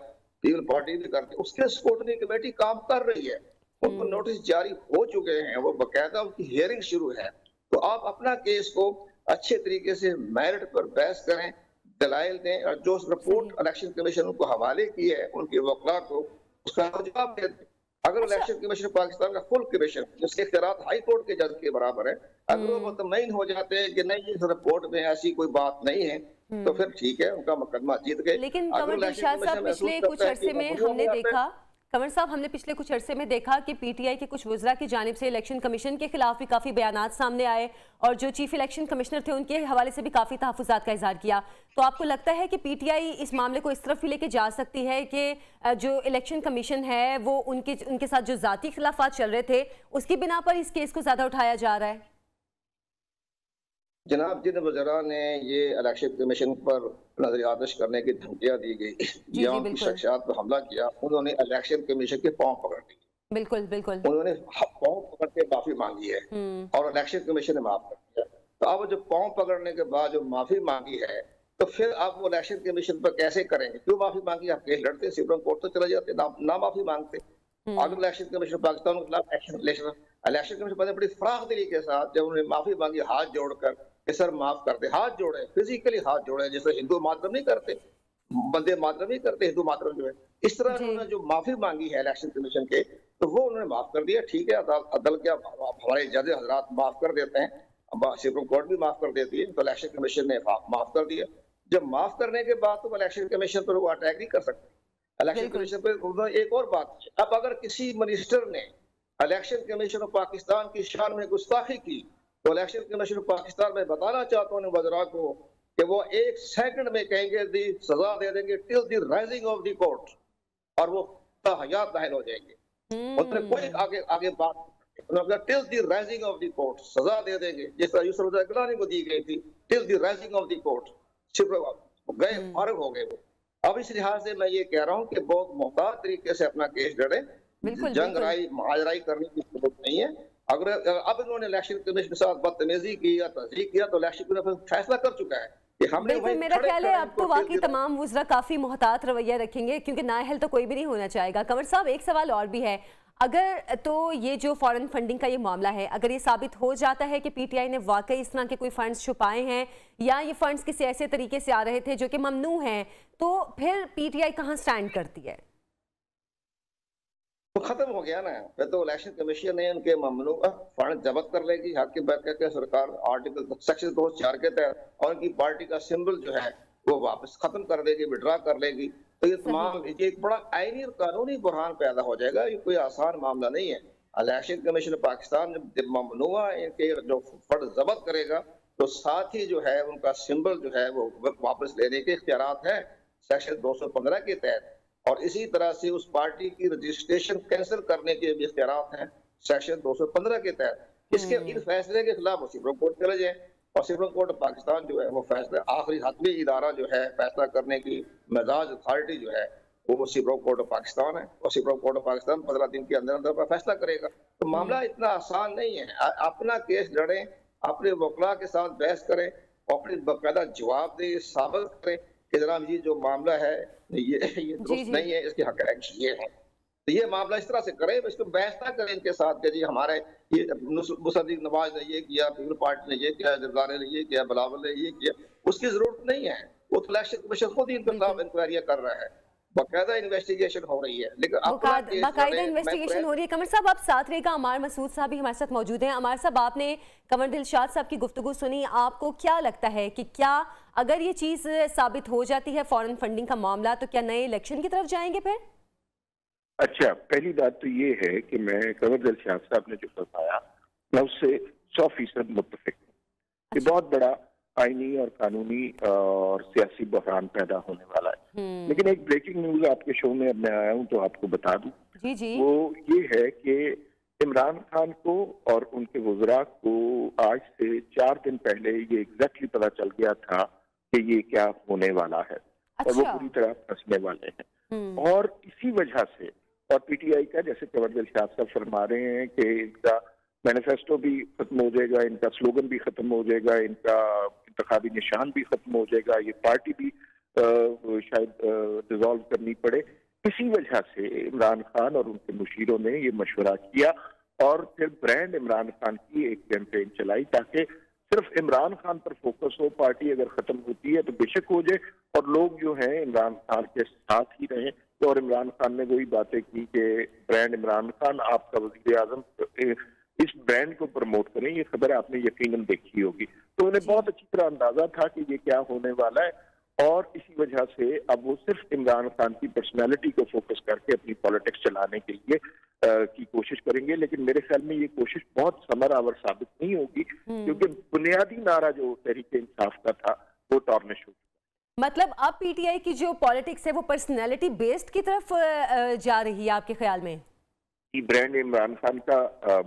पीपल पार्टी भी कर दी, उसके स्क्रूटनी कमेटी काम कर रही है, उनको नोटिस जारी हो चुके हैं, वो बकायदा उनकी हियरिंग शुरू है। तो आप अपना केस को अच्छे तरीके से मेरिट पर बहस करें, दलाइल दें और जो रिपोर्ट इलेक्शन कमीशन को हवाले की है उनके वकला को उसका जवाब दे दें। अगर इलेक्शन कमीशन पाकिस्तान का फुल कमीशन जिसके इख्तियारात हाई कोर्ट के जज के बराबर है, अगर वो मुतमईन हो जाते हैं कि नहीं इस रिपोर्ट में ऐसी कोई बात नहीं है तो फिर ठीक है, उनका मुकदमा जीत गए। लेकिन कंवर दिलशाद साहब पिछले कुछ अरसे में हमने देखा, कंवर साहब हमने पिछले कुछ अरसे में देखा कि पीटीआई के कुछ वज़रा की जानिब से इलेक्शन कमीशन के खिलाफ भी काफ़ी बयानात सामने आए और जो चीफ इलेक्शन कमिश्नर थे उनके हवाले से भी काफ़ी तहफ़्फ़ुज़ात का इज़हार किया। तो आपको लगता है कि पीटीआई इस मामले को इस तरफ भी लेके जा सकती है कि जो इलेक्शन कमीशन है वो उनके साथ जो ज़ाती खिलाफात चल रहे थे उसकी बिना पर इस केस को ज़्यादा उठाया जा रहा है? जनाब, जिन वज़रा ने ये इलेक्शन कमीशन पर नजर आतिश करने की धमकियां दी गई या उनकी शख्सियात पर हमला किया, उन्होंने इलेक्शन कमीशन के पांव पकड़ लिए। बिल्कुल बिल्कुल, उन्होंने पांव पकड़ के माफी मांगी है और इलेक्शन कमीशन ने माफ कर दिया। तो अब जो पांव पकड़ने के बाद जो माफी मांगी है तो फिर आप वो इलेक्शन कमीशन पर कैसे करेंगे? क्यों माफी मांगी? आप केस लड़ते, सुप्रीम कोर्ट तो चले जाते, ना माफी मांगते। अगर इलेक्शन कमीशन पाकिस्तान के खिलाफ एक्शन इलेक्शन कमीशन बड़ी फराख दिली के साथ जब उन्होंने माफी मांगी हाथ जोड़कर कि सर माफ कर दे, हाथ जोड़े, फिजिकली हाथ जोड़े, जैसे हिंदू मातरम नहीं करते, बंदे मातरम नहीं करते, हिंदू मातरम जो है, इस तरह उन्होंने जो माफी मांगी है इलेक्शन कमीशन के तो वो उन्होंने माफ कर दिया। ठीक है, अदालत के हमारे जज हजरात माफ कर देते हैं, सुप्रीम कोर्ट भी माफ कर देती है, तो इलेक्शन कमीशन ने माफ कर दिया। जब माफ करने के बाद तो इलेक्शन कमीशन पर वो अटैक नहीं कर सकते। इलेक्शन कमीशन पर एक और बात, अब अगर किसी मिनिस्टर ने इलेक्शन कमीशन ऑफ पाकिस्तान की शान में गुस्ताखी की तो इलेक्शन कमीशन पाकिस्तान में बताना चाहता हूँ वज़रा को कि वो 1 सेकंड में कहेंगे दी सजा दे देंगे till the rising of the court और वो हयात दाखिल हो जाएंगे। उन्होंने कोई आगे बात till the rising of the court सजा दे देंगे, जिस तरह यूसुफ गिलानी को दी गई थी till the rising of the court, गए फारग हो गए वो। अब इस लिहाज से मैं ये कह रहा हूँ कि बहुत मोहतात तरीके से अपना केस लड़े, जंग राई महाजराई करने की जरूरत नहीं है। अगर अब इन्होंने इलेक्शन कमीशन के साथ बदतमीजी की या तज़ीक किया तो इलेक्शन कमीशन फैसला कर चुका है कि हमने मेरा ख्याल है अब तो वाकई तमाम वज़रा काफी मोहतात रवैया रखेंगे क्योंकि नाअहल तो कोई भी नहीं होना चाहेगा। कंवर साहब, एक सवाल और भी है, अगर तो ये जो फॉरेन फंडिंग का ये मामला है, अगर ये साबित हो जाता है कि पीटीआई ने वाकई इस तरह के कोई फंड्स छुपाए हैं या ये फंड्स किसी ऐसे तरीके से आ रहे थे जो कि ममनू हैं, तो फिर पीटीआई कहाँ स्टैंड करती है? तो खत्म हो गया ना। फिर तो इलेक्शन कमीशन ने उनके ममनू फंड जब्त कर लेगी हक की बात करके सरकार आर्टिकल सेक्शन 204 के तहत, और उनकी पार्टी का सिंबल जो है वो वापस खत्म कर देगी, विड्रा कर लेगी। तो ये तमाम एक बड़ा आईनी और कानूनी बुरहान पैदा हो जाएगा। ये कोई आसान मामला नहीं है। इलेक्शन कमीशन पाकिस्तान जब ममनुआ इनके जो फंड जब्त करेगा तो साथ ही जो है उनका सिंबल जो है वो वापस लेने के इख्तियारात है सेक्शन 215 के तहत, और इसी तरह से उस पार्टी की रजिस्ट्रेशन कैंसिल करने के भी इख्तियारात हैं सेक्शन 215 के तहत। इसके इन फैसले के खिलाफ सुप्रीम कोर्ट चले जाए और सुप्रीम कोर्ट पाकिस्तान जो है वो फैसला आखिरी हतमी इदारा जो है फैसला करने की मजाज अथॉरिटी जो है वो सुप्रीम कोर्ट ऑफ पाकिस्तान है, और सुप्रीम कोर्ट ऑफ पाकिस्तान 15 दिन के अंदर अंदर फैसला करेगा। तो मामला इतना आसान नहीं है। अपना केस लड़ें, अपने वकला के साथ बहस करें, अपने बाकायदा जवाब दें, साबित करें कि जनाब ये जो मामला है ये दुरुस्त नहीं है, इसके हक़ ये है। तो ये मामला इस तरह से करें, इसको बहस ना करें इनके साथ कि जी हमारे ये मुसद्दिक नवाज ने ये किया, पीपल्स पार्टी ने ये किया, जरदारी ने ये किया, बिलावल ने ये किया। उसकी जरूरत नहीं है। वो तो इलेक्शन कमीशन खुद ही इनके खिलाफ इंक्वायरियां कर रहा है, बाकायदा इन्वेस्टिगेशन हो रही है। लेकिन बाकायदा इन्वेस्टिगेशन हो रही है। कंवर साहब आप साथ रहेगा, अमार मसूद साहब भी हमारे साथ मौजूद हैं। अमार साहब, आपने कंवर दिलशाद साहब की गुफ्तगू सुनी, आपको क्या लगता है कि क्या अगर ये चीज साबित हो जाती है फॉरेन फंडिंग का मामला, तो क्या नए इलेक्शन की तरफ जाएंगे फिर? अच्छा, पहली बात तो ये है कि मैं कंवर दिलशाद साहब ने जो बताया मैं उससे 100% मुत्तफिक हूँ। ये बहुत बड़ा आईनी और कानूनी और सियासी बहरान पैदा होने वाला है। लेकिन एक ब्रेकिंग न्यूज आपके शो में अब मैं आया हूँ तो आपको बता दूं, वो ये है कि इमरान खान को और उनके वज़रा को आज से 4 दिन पहले ये एग्जैक्टली पता चल गया था कि ये क्या होने वाला है। और वो पूरी तरह फंसने वाले हैं। और इसी वजह से, और पीटीआई का जैसे कंवर दिलशाद साहब फरमा रहे हैं कि इनका मैनिफेस्टो भी खत्म हो जाएगा, इनका स्लोगन भी खत्म हो जाएगा, इनका इंतखाबी निशान भी खत्म हो जाएगा, ये पार्टी भी शायद डिसॉल्व करनी पड़े। इसी वजह से इमरान खान और उनके मुशीरों ने ये मशवरा किया और फिर ब्रांड इमरान खान की एक कैंपेन चलाई ताकि सिर्फ इमरान खान पर फोकस हो, पार्टी अगर खत्म होती है तो बेशक हो जाए और लोग जो हैं इमरान खान के साथ ही रहें। तो और इमरान खान ने वही बातें की कि ब्रांड इमरान खान, आपका वजीर आजम इस ब्रांड को प्रमोट करें। ये खबर आपने यकीनन देखी होगी। तो उन्हें बहुत अच्छी तरह अंदाजा था कि ये क्या होने वाला है और इसी वजह से अब वो सिर्फ इमरान खान की पर्सनैलिटी को फोकस करके अपनी पॉलिटिक्स चलाने के लिए की कोशिश करेंगे। लेकिन मेरे ख्याल में ये कोशिश बहुत समरावर साबित नहीं होगी, क्योंकि बुनियादी नारा जो तहरीक इंसाफ का था वो टार्निश हो चुका। मतलब अब पीटीआई की जो पॉलिटिक्स है वो पर्सनैलिटी बेस्ड की तरफ जा रही है आपके ख्याल में? ब्रांड इमरान खान का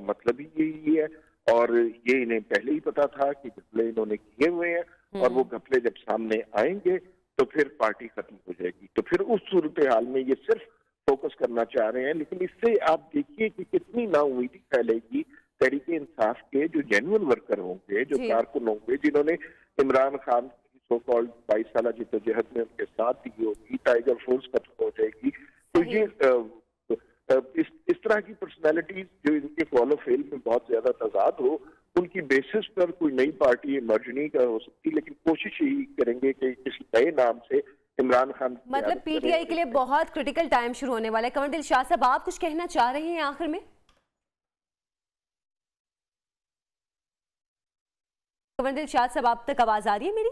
मतलब ही यही है और ये इन्हें पहले ही पता था कि घपले इन्होंने किए हुए हैं और वो घपले जब सामने आएंगे तो फिर पार्टी खत्म हो जाएगी। तो फिर उस सूरत हाल में ये सिर्फ फोकस करना चाह रहे हैं। लेकिन इससे आप देखिए कि कितनी नाउमीदी फैलेगी तहरीक इंसाफ के जो जेन्युइन वर्कर होंगे, जो कारकुन होंगे, जिन्होंने इमरान खान की सो कॉल्ड 22 साल जिद्दोजहद में उनके साथ दी होगी। टाइगर फोर्स खत्म हो जाएगी। तो ये इस तरह की पर्सनैलिटीज जो इनके फॉलो फेल में बहुत ज्यादा तजाद हो, उनकी बेसिस पर कोई नई पार्टी इमर्ज नहीं कर हो सकती। लेकिन कोशिश यही करेंगे कि किसी नए नाम से इमरान खान, मतलब पीटीआई के लिए बहुत क्रिटिकल टाइम शुरू होने वाला है। कमर दिल शाह साहब, आप कुछ कहना चाह रहे हैं आखिर में? कमर दिल शाह साहब, आप तक आवाज आ रही है मेरी?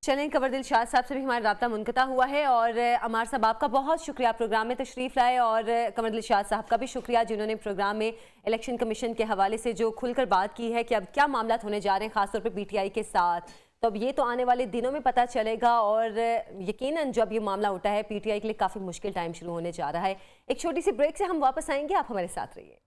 चलें, कंवरदिल शाह साहब से भी हमारा राब्ता मुनक़ता हुआ है। और अमार साहब, आपका बहुत शुक्रिया प्रोग्राम में तशरीफ़ लाए, और कंवरदिल शाह साहब का भी शुक्रिया जिन्होंने प्रोग्राम में इलेक्शन कमीशन के हवाले से जो खुलकर बात की है कि अब क्या मामला होने जा रहे हैं खासतौर पर पीटीआई के साथ। तो अब ये तो आने वाले दिनों में पता चलेगा और यकीनन जब ये मामला उठा है पीटीआई के लिए काफ़ी मुश्किल टाइम शुरू होने जा रहा है। एक छोटी सी ब्रेक से हम वापस आएंगे, आप हमारे साथ रहिए।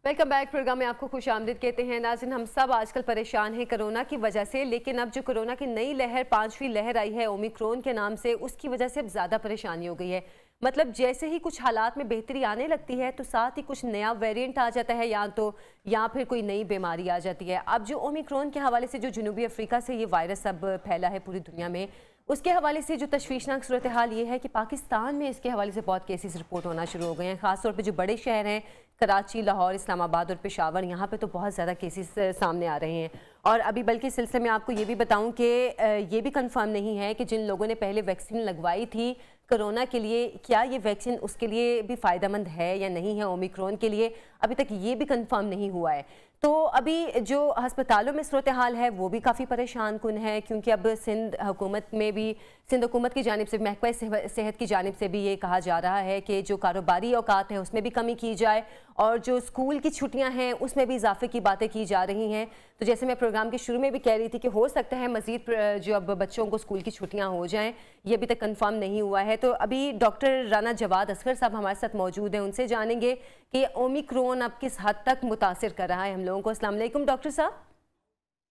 Welcome back. प्रोग्राम में आपको खुश आमदीद कहते हैं। नाज़रीन, हम सब आजकल परेशान हैं कोरोना की वजह से, लेकिन अब जो कोरोना की नई लहर, 5वीं लहर आई है ओमिक्रॉन के नाम से, उसकी वजह से अब ज़्यादा परेशानी हो गई है। मतलब जैसे ही कुछ हालात में बेहतरी आने लगती है तो साथ ही कुछ नया वेरिएंट आ जाता है या फिर कोई नई बीमारी आ जाती है। अब जो ओमिक्रॉन के हवाले से जो जनूबी अफ्रीका से ये वायरस अब फैला है पूरी दुनिया में, उसके हवाले से जो तशवीशनाक सूरत हाल ये है कि पाकिस्तान में इसके हवाले से बहुत केसेस रिपोर्ट होना शुरू हो गए हैं। ख़ासतौर पे जो बड़े शहर हैं कराची, लाहौर, इस्लामाबाद और पेशावर, यहाँ पे तो बहुत ज़्यादा केसेस सामने आ रहे हैं। और अभी बल्कि इस सिलसिले में आपको ये भी बताऊं कि ये भी कंफर्म नहीं है कि जिन लोगों ने पहले वैक्सीन लगवाई थी कोरोना के लिए, क्या ये वैक्सीन उसके लिए भी फ़ायदेमंद है या नहीं है ओमिक्रॉन के लिए, अभी तक ये भी कंफर्म नहीं हुआ है। तो अभी जो हस्पतालों में सूरत हाल है वो भी काफ़ी परेशान कुन है, क्योंकि अब सिंध हुकूमत की जानिब से, महकमा सेहत की जानिब से भी ये कहा जा रहा है कि जो कारोबारी औकात है उसमें भी कमी की जाए और जो स्कूल की छुट्टियां हैं उसमें भी इजाफे की बातें की जा रही हैं। तो जैसे मैं प्रोग्राम के शुरू में भी कह रही थी कि हो सकता है मज़ीद जो अब बच्चों को स्कूल की छुट्टियां हो जाएं, ये अभी तक कंफर्म नहीं हुआ है। तो अभी डॉक्टर राना जवाद असगर साहब हमारे साथ मौजूद हैं, उनसे जानेंगे कि ओमिक्रॉन अब किस हद तक मुतासिर कर रहा है हम लोगों को। अस्सलाम वालेकुम डॉक्टर साहब।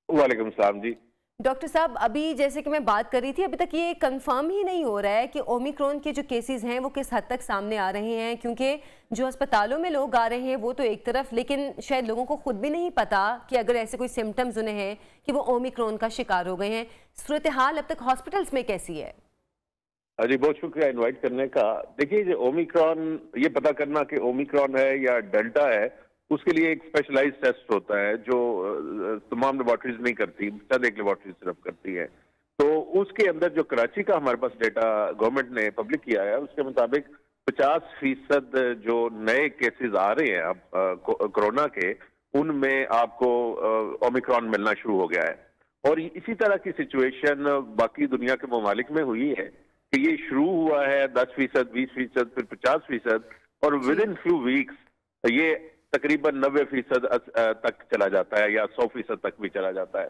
वालेकुम सलाम जी। डॉक्टर साहब, अभी जैसे कि मैं बात कर रही थी, अभी तक ये कंफर्म ही नहीं हो रहा है कि ओमिक्रॉन के जो केसेस हैं वो किस हद तक सामने आ रहे हैं, क्योंकि जो अस्पतालों में लोग आ रहे हैं वो तो एक तरफ, लेकिन शायद लोगों को खुद भी नहीं पता कि अगर ऐसे कोई सिम्टम्स उन्हें हैं कि वो ओमिक्रॉन का शिकार हो गए हैं। सूरत हाल अब तक हॉस्पिटल्स में कैसी है? जी बहुत शुक्रिया इन्वाइट करने का। देखिए ओमिक्रॉन, ये पता करना कि ओमिक्रॉन है या डेल्टा है, उसके लिए एक स्पेशलाइज्ड टेस्ट होता है जो तमाम लेबॉर्ट्रीज नहीं करती, चंद एक लेबॉर्ट्री सिर्फ करती है। तो उसके अंदर जो कराची का हमारे पास डेटा गवर्नमेंट ने पब्लिक किया है, उसके मुताबिक 50% जो नए केसेस आ रहे हैं अब कोरोना के, उनमें आपको ओमिक्रॉन मिलना शुरू हो गया है। और इसी तरह की सिचुएशन बाकी दुनिया के ममालिक में हुई है कि ये शुरू हुआ है 10%, 20%, फिर 50%, और विद इन फ्यू वीक्स ये तकरीबन 90% तक चला जाता है या 100% तक भी चला जाता है।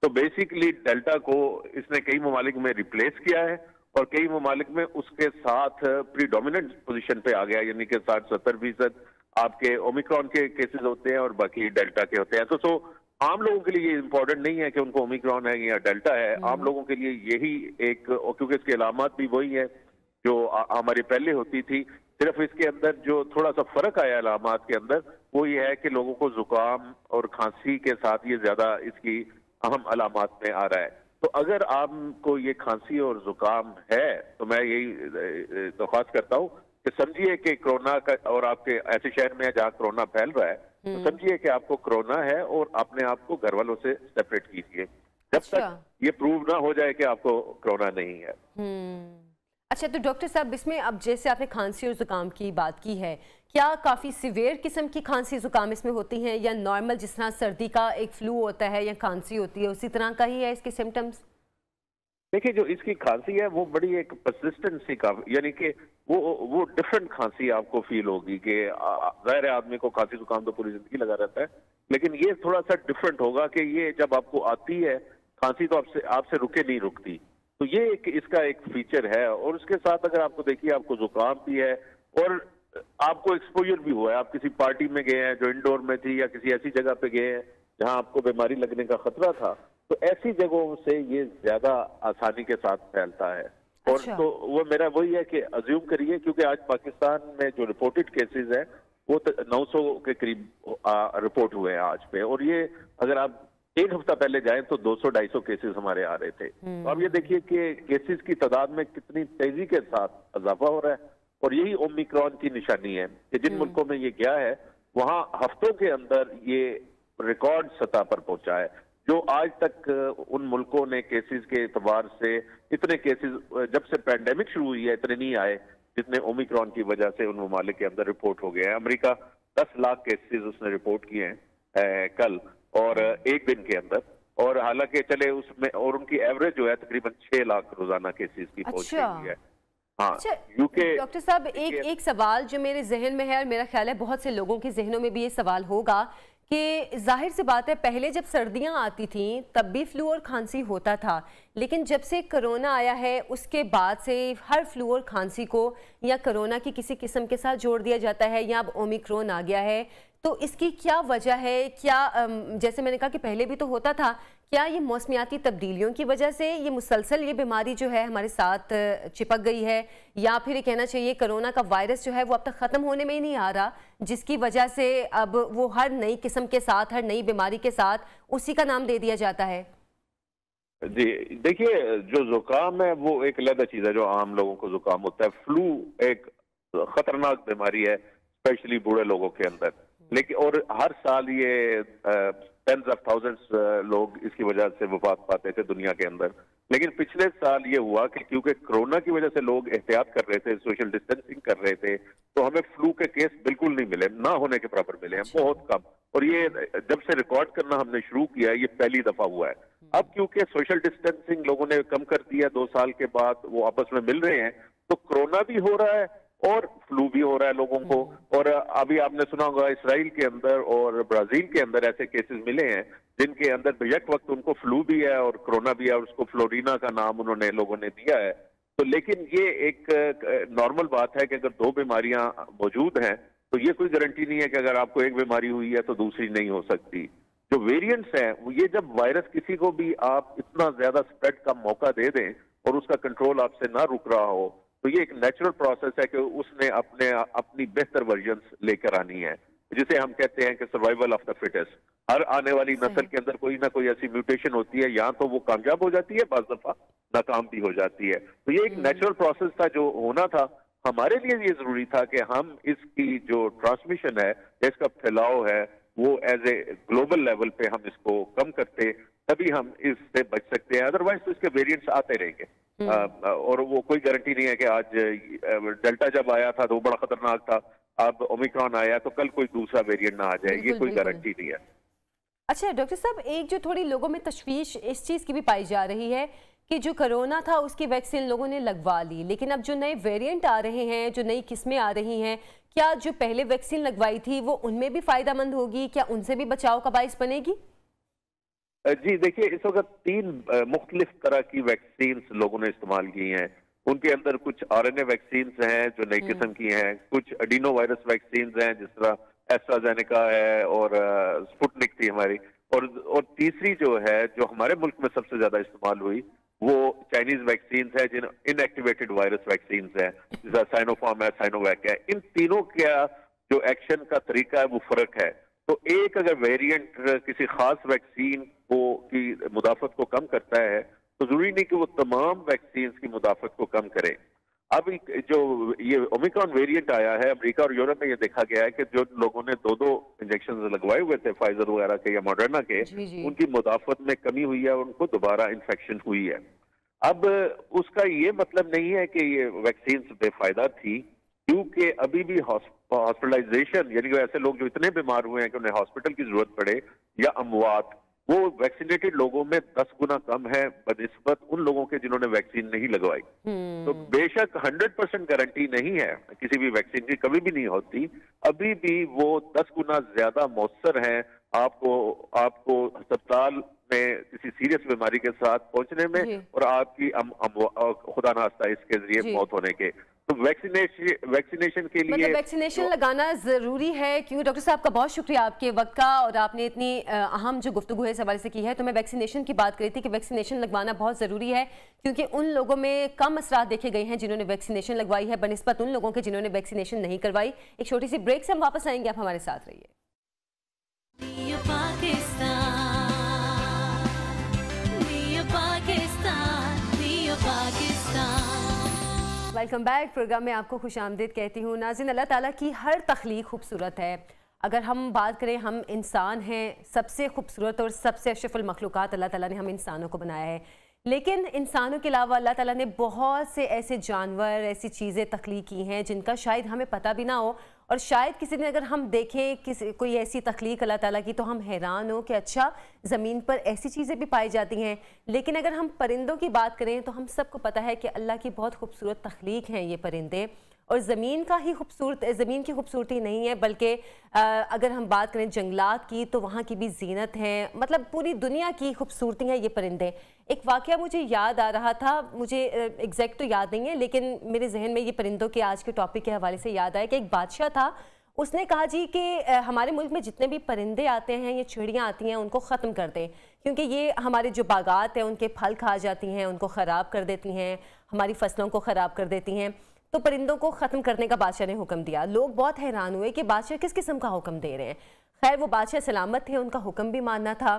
तो बेसिकली डेल्टा को इसने कई ममालिक में रिप्लेस किया है और कई ममालिक में उसके साथ प्रीडोमिनेंट पोजीशन पे आ गया, यानी कि 60-70% आपके ओमिक्रॉन के केसेस होते हैं और बाकी डेल्टा के होते हैं। तो आम लोगों के लिए ये इंपॉर्टेंट नहीं है कि उनको ओमिक्रॉन है या डेल्टा है। आम लोगों के लिए यही एक, क्योंकि इसके अलामत भी वही है जो हमारी पहले होती थी, सिर्फ इसके अंदर जो थोड़ा सा फर्क आया अलामत के अंदर वो ये है कि लोगों को जुकाम और खांसी के साथ ये ज्यादा इसकी अहम अलामत में आ रहा है। तो अगर आपको ये खांसी और जुकाम है तो मैं यही दरख्वास्त करता हूँ कि समझिए कि कोरोना का, और आपके ऐसे शहर में है जहाँ कोरोना फैल रहा है, तो समझिए कि आपको कोरोना है और अपने आप को घर वालों से सेपरेट कीजिए जब तक ये प्रूव ना हो जाए कि आपको कोरोना नहीं है। अच्छा, तो डॉक्टर साहब इसमें अब जैसे आपने खांसी और जुकाम की बात की है, क्या काफ़ी सिवियर किस्म की खांसी जुकाम इसमें होती हैं या नॉर्मल जिस तरह सर्दी का एक फ्लू होता है या खांसी होती है उसी तरह का ही है इसके सिम्टम्स? देखिए, जो इसकी खांसी है वो बड़ी एक परसिस्टेंसी का, यानी कि वो डिफरेंट खांसी आपको फील होगी कि ज़ाहिर आदमी को खांसी जुकाम तो पूरी जिंदगी लगा रहता है, लेकिन ये थोड़ा सा डिफरेंट होगा कि ये जब आपको आती है खांसी तो आपसे रुके नहीं रुकती, तो ये इसका एक फीचर है। और उसके साथ अगर आपको देखिए आपको जुकाम भी है और आपको एक्सपोजर भी हुआ है, आप किसी पार्टी में गए हैं जो इंडोर में थी या किसी ऐसी जगह पे गए हैं जहां आपको बीमारी लगने का खतरा था, तो ऐसी जगहों से ये ज्यादा आसानी के साथ फैलता है। और अच्छा। तो वो मेरा वही है कि अज्यूम करिए, क्योंकि आज पाकिस्तान में जो रिपोर्टेड केसेस है वो 900 के करीब रिपोर्ट हुए हैं आज पे, और ये अगर आप एक हफ्ता पहले जाएं तो 200-250 केसेस हमारे आ रहे थे। तो अब ये देखिए कि केसेस की तादाद में कितनी तेजी के साथ इजाफा हो रहा है, और यही ओमिक्रॉन की निशानी है कि जिन मुल्कों में ये गया है वहां हफ्तों के अंदर ये रिकॉर्ड सतह पर पहुंचा है, जो आज तक उन मुल्कों ने केसेस के एतबार से इतने केसेस जब से पैंडेमिक शुरू हुई है इतने नहीं आए जितने ओमिक्रॉन की वजह से उन ममालिक के अंदर रिपोर्ट हो गए हैं। अमेरिका 10 लाख केसेस उसने रिपोर्ट किए हैं कल और एक दिन के अंदर, और हालांकि चले उसमें, और उनकी एवरेज जो है तकरीबन 6 लाख रोजाना केसेस की पहुंच गई है। हाँ, अच्छा, यूके। डॉक्टर साहब एक सवाल जो मेरे जहन में है और मेरा ख्याल है बहुत से लोगों के जहनों में भी ये सवाल होगा कि जाहिर सी बात है पहले जब सर्दियां आती थीं तब भी फ्लू और खांसी होता था, लेकिन जब से कोरोना आया है उसके बाद से हर फ्लू और खांसी को या कोरोना की किसी किस्म के साथ जोड़ दिया जाता है या अब ओमिक्रॉन आ गया है। तो इसकी क्या वजह है? क्या जैसे मैंने कहा कि पहले भी तो होता था, क्या ये मौसमियाती तब्दीलियों की वजह से ये मुसलसल ये बीमारी जो है हमारे साथ चिपक गई है, या फिर ये कहना चाहिए कोरोना का वायरस जो है वो अब तक ख़त्म होने में ही नहीं आ रहा, जिसकी वजह से अब वो हर नई किस्म के साथ, हर नई बीमारी के साथ उसी का नाम दे दिया जाता है? जी देखिए, जो जुकाम है वो एक अलग चीज़ है जो आम लोगों को जुकाम होता है। फ्लू एक खतरनाक बीमारी है स्पेशली बूढ़े लोगों के अंदर, लेकिन और हर साल ये टेंस ऑफ थाउजेंड्स लोग इसकी वजह से वफात पाते थे दुनिया के अंदर। लेकिन पिछले साल ये हुआ कि क्योंकि कोरोना की वजह से लोग एहतियात कर रहे थे, सोशल डिस्टेंसिंग कर रहे थे, तो हमें फ्लू के केस बिल्कुल नहीं मिले, ना होने के बराबर मिले हैं, बहुत कम। और ये जब से रिकॉर्ड करना हमने शुरू किया ये पहली दफा हुआ है। अब क्योंकि सोशल डिस्टेंसिंग लोगों ने कम कर दिया 2 साल के बाद, वो आपस में मिल रहे हैं, तो कोरोना भी हो रहा है और फ्लू भी हो रहा है लोगों को। और अभी आपने सुना होगा इसराइल के अंदर और ब्राजील के अंदर ऐसे केसेस मिले हैं जिनके अंदर बेशक वक्त उनको फ्लू भी है और कोरोना भी है, और उसको फ्लोरिना का नाम उन्होंने लोगों ने दिया है। तो लेकिन ये एक नॉर्मल बात है कि अगर 2 बीमारियां मौजूद हैं तो ये कोई गारंटी नहीं है कि अगर आपको एक बीमारी हुई है तो दूसरी नहीं हो सकती। जो वेरिएंट्स हैं, ये जब वायरस किसी को भी आप इतना ज्यादा स्प्रेड का मौका दे दें और उसका कंट्रोल आपसे ना रुक रहा हो, तो ये एक नेचुरल प्रोसेस है कि उसने अपनी बेहतर वर्जन्स लेकर आनी है, जिसे हम कहते हैं कि सर्वाइवल ऑफ द फिटेस्ट। हर आने वाली नस्ल के अंदर कोई ना कोई ऐसी म्यूटेशन होती है, या तो वो कामयाब हो जाती है, बाज़ दफा नाकाम भी हो जाती है। तो ये एक नेचुरल प्रोसेस था जो होना था। हमारे लिए ये जरूरी था कि हम इसकी जो ट्रांसमिशन है, इसका फैलाव है, वो एज ए ग्लोबल लेवल पे हम इसको कम करते, तभी हम इससे बच सकते हैं। अदरवाइज तो इसके वेरिएंट्स आते रहेंगे और वो कोई गारंटी नहीं है कि आज डेल्टा जब आया था तो वो बड़ा खतरनाक था, अब ओमिक्रॉन आया तो कल कोई दूसरा वेरिएंट ना आ जाए, ये कोई गारंटी नहीं है। अच्छा डॉक्टर साहब, एक जो थोड़ी लोगों में तशवीश इस चीज़ की भी पाई जा रही है कि जो कोरोना था उसकी वैक्सीन लोगों ने लगवा ली, लेकिन अब जो नए वेरिएंट आ रहे हैं, जो नई किस्में आ रही हैं, क्या जो पहले वैक्सीन लगवाई थी वो उनमें भी फायदेमंद होगी? क्या उनसे भी बचाव का बाइस बनेगी? जी देखिए, इस वक्त 3 मुख्तलिफ तरह की वैक्सीन लोगों ने इस्तेमाल की हैं। उनके अंदर कुछ RNA वैक्सीन हैं जो नई किस्म की हैं, कुछ एडिनो वायरस वैक्सीन हैं जिस तरह एस्ट्राजेनेका है और स्पुतनिक थी हमारी, और तीसरी जो है जो हमारे मुल्क में सबसे ज्यादा इस्तेमाल हुई वो चाइनीज वैक्सीन है, जिन इनएक्टिवेटेड वायरस वैक्सीन है, जैसा साइनोफार्म है, साइनोवैक है। इन तीनों का जो एक्शन का तरीका है वो फर्क है। तो एक अगर वेरिएंट किसी खास वैक्सीन को की मुदाफत को कम करता है तो जरूरी नहीं कि वो तमाम वैक्सीन की मुदाफत को कम करे। अब जो ये ओमिक्रॉन वेरिएंट आया है, अमेरिका और यूरोप में ये देखा गया है कि जो लोगों ने 2-2 इंजेक्शन लगवाए हुए थे फाइजर वगैरह के या मॉडर्ना के, उनकी मुदाफत में कमी हुई है, उनको दोबारा इन्फेक्शन हुई है। अब उसका ये मतलब नहीं है कि ये वैक्सीन बेफायदा थी, क्योंकि अभी भी हॉस्पिटलाइजेशन, यानी कि ऐसे लोग जो इतने बीमार हुए हैं कि उन्हें हॉस्पिटल की जरूरत पड़े, या अमवात, वो वैक्सीनेटेड लोगों में 10 गुना कम है बनिस्बत उन लोगों के जिन्होंने वैक्सीन नहीं लगवाई। तो बेशक 100% गारंटी नहीं है किसी भी वैक्सीन की, कभी भी नहीं होती, अभी भी वो 10 गुना ज्यादा मौसर है आपको अस्पताल में किसी सीरियस बीमारी के साथ पहुंचने में और आपकी खुदा ना खास्ता इसके जरिए मौत होने के। तो वैक्सीनेशन के लिए मतलब वैक्सीनेशन लगाना ज़रूरी है। क्योंकि डॉक्टर साहब का बहुत शुक्रिया आपके वक्त का, और आपने इतनी अहम जो गुफ्तगू है इस हवाले से की है। तो मैं वैक्सीनेशन की बात करी थी कि वैक्सीनेशन लगवाना बहुत ज़रूरी है, क्योंकि उन लोगों में कम असरात देखे गए हैं जिन्होंने वैक्सीनेशन लगवाई है बनिस्बत उन लोगों के जिन्होंने वैक्सीनेशन नहीं करवाई। एक छोटी सी ब्रेक से हम वापस आएंगे, आप हमारे साथ रहिए। Welcome back. प्रोग्राम में आपको खुशामदीद कहती हूँ। नाज़रीन, अल्लाह ताला की हर तख्लीक खूबसूरत है। अगर हम बात करें, हम इंसान हैं, सबसे खूबसूरत और सबसे अशरफुल मखलूक़ात अल्लाह ताला ने हम इंसानों को बनाया है। लेकिन इंसानों के अलावा अल्लाह ताला ने बहुत से ऐसे जानवर, ऐसी चीज़ें तख्लीक की हैं जिनका शायद हमें पता भी ना हो, और शायद किसी दिन अगर हम देखें कोई ऐसी तख्लीक अल्लाह ताला की तो हम हैरान हो कि अच्छा ज़मीन पर ऐसी चीज़ें भी पाई जाती हैं। लेकिन अगर हम परिंदों की बात करें तो हम सबको पता है कि अल्लाह की बहुत खूबसूरत तख्लीक हैं ये परिंदे, और ज़मीन का ही ज़मीन की खूबसूरती नहीं है, बल्कि अगर हम बात करें जंगलात की तो वहाँ की भी जीनत है। मतलब पूरी दुनिया की खूबसूरती हैं ये परिंदे। एक वाक़या मुझे याद आ रहा था, मुझे एग्जैक्ट तो याद नहीं है, लेकिन मेरे जहन में ये परिंदों के आज के टॉपिक के हवाले से याद आया कि एक बादशाह था, उसने कहा जी कि हमारे मुल्क में जितने भी परिंदे आते हैं, ये चिड़ियाँ आती हैं, उनको ख़त्म कर दें, क्योंकि ये हमारे जो बागात हैं उनके फल खा जाती हैं, उनको ख़राब कर देती हैं, हमारी फसलों को ख़राब कर देती हैं। तो परिंदों को ख़त्म करने का बादशाह ने हुक्म दिया। लोग बहुत हैरान हुए कि बादशाह किस किस्म का हुक्म दे रहे हैं। खैर, वो बादशाह सलामत थे, उनका हुक्म भी मानना था।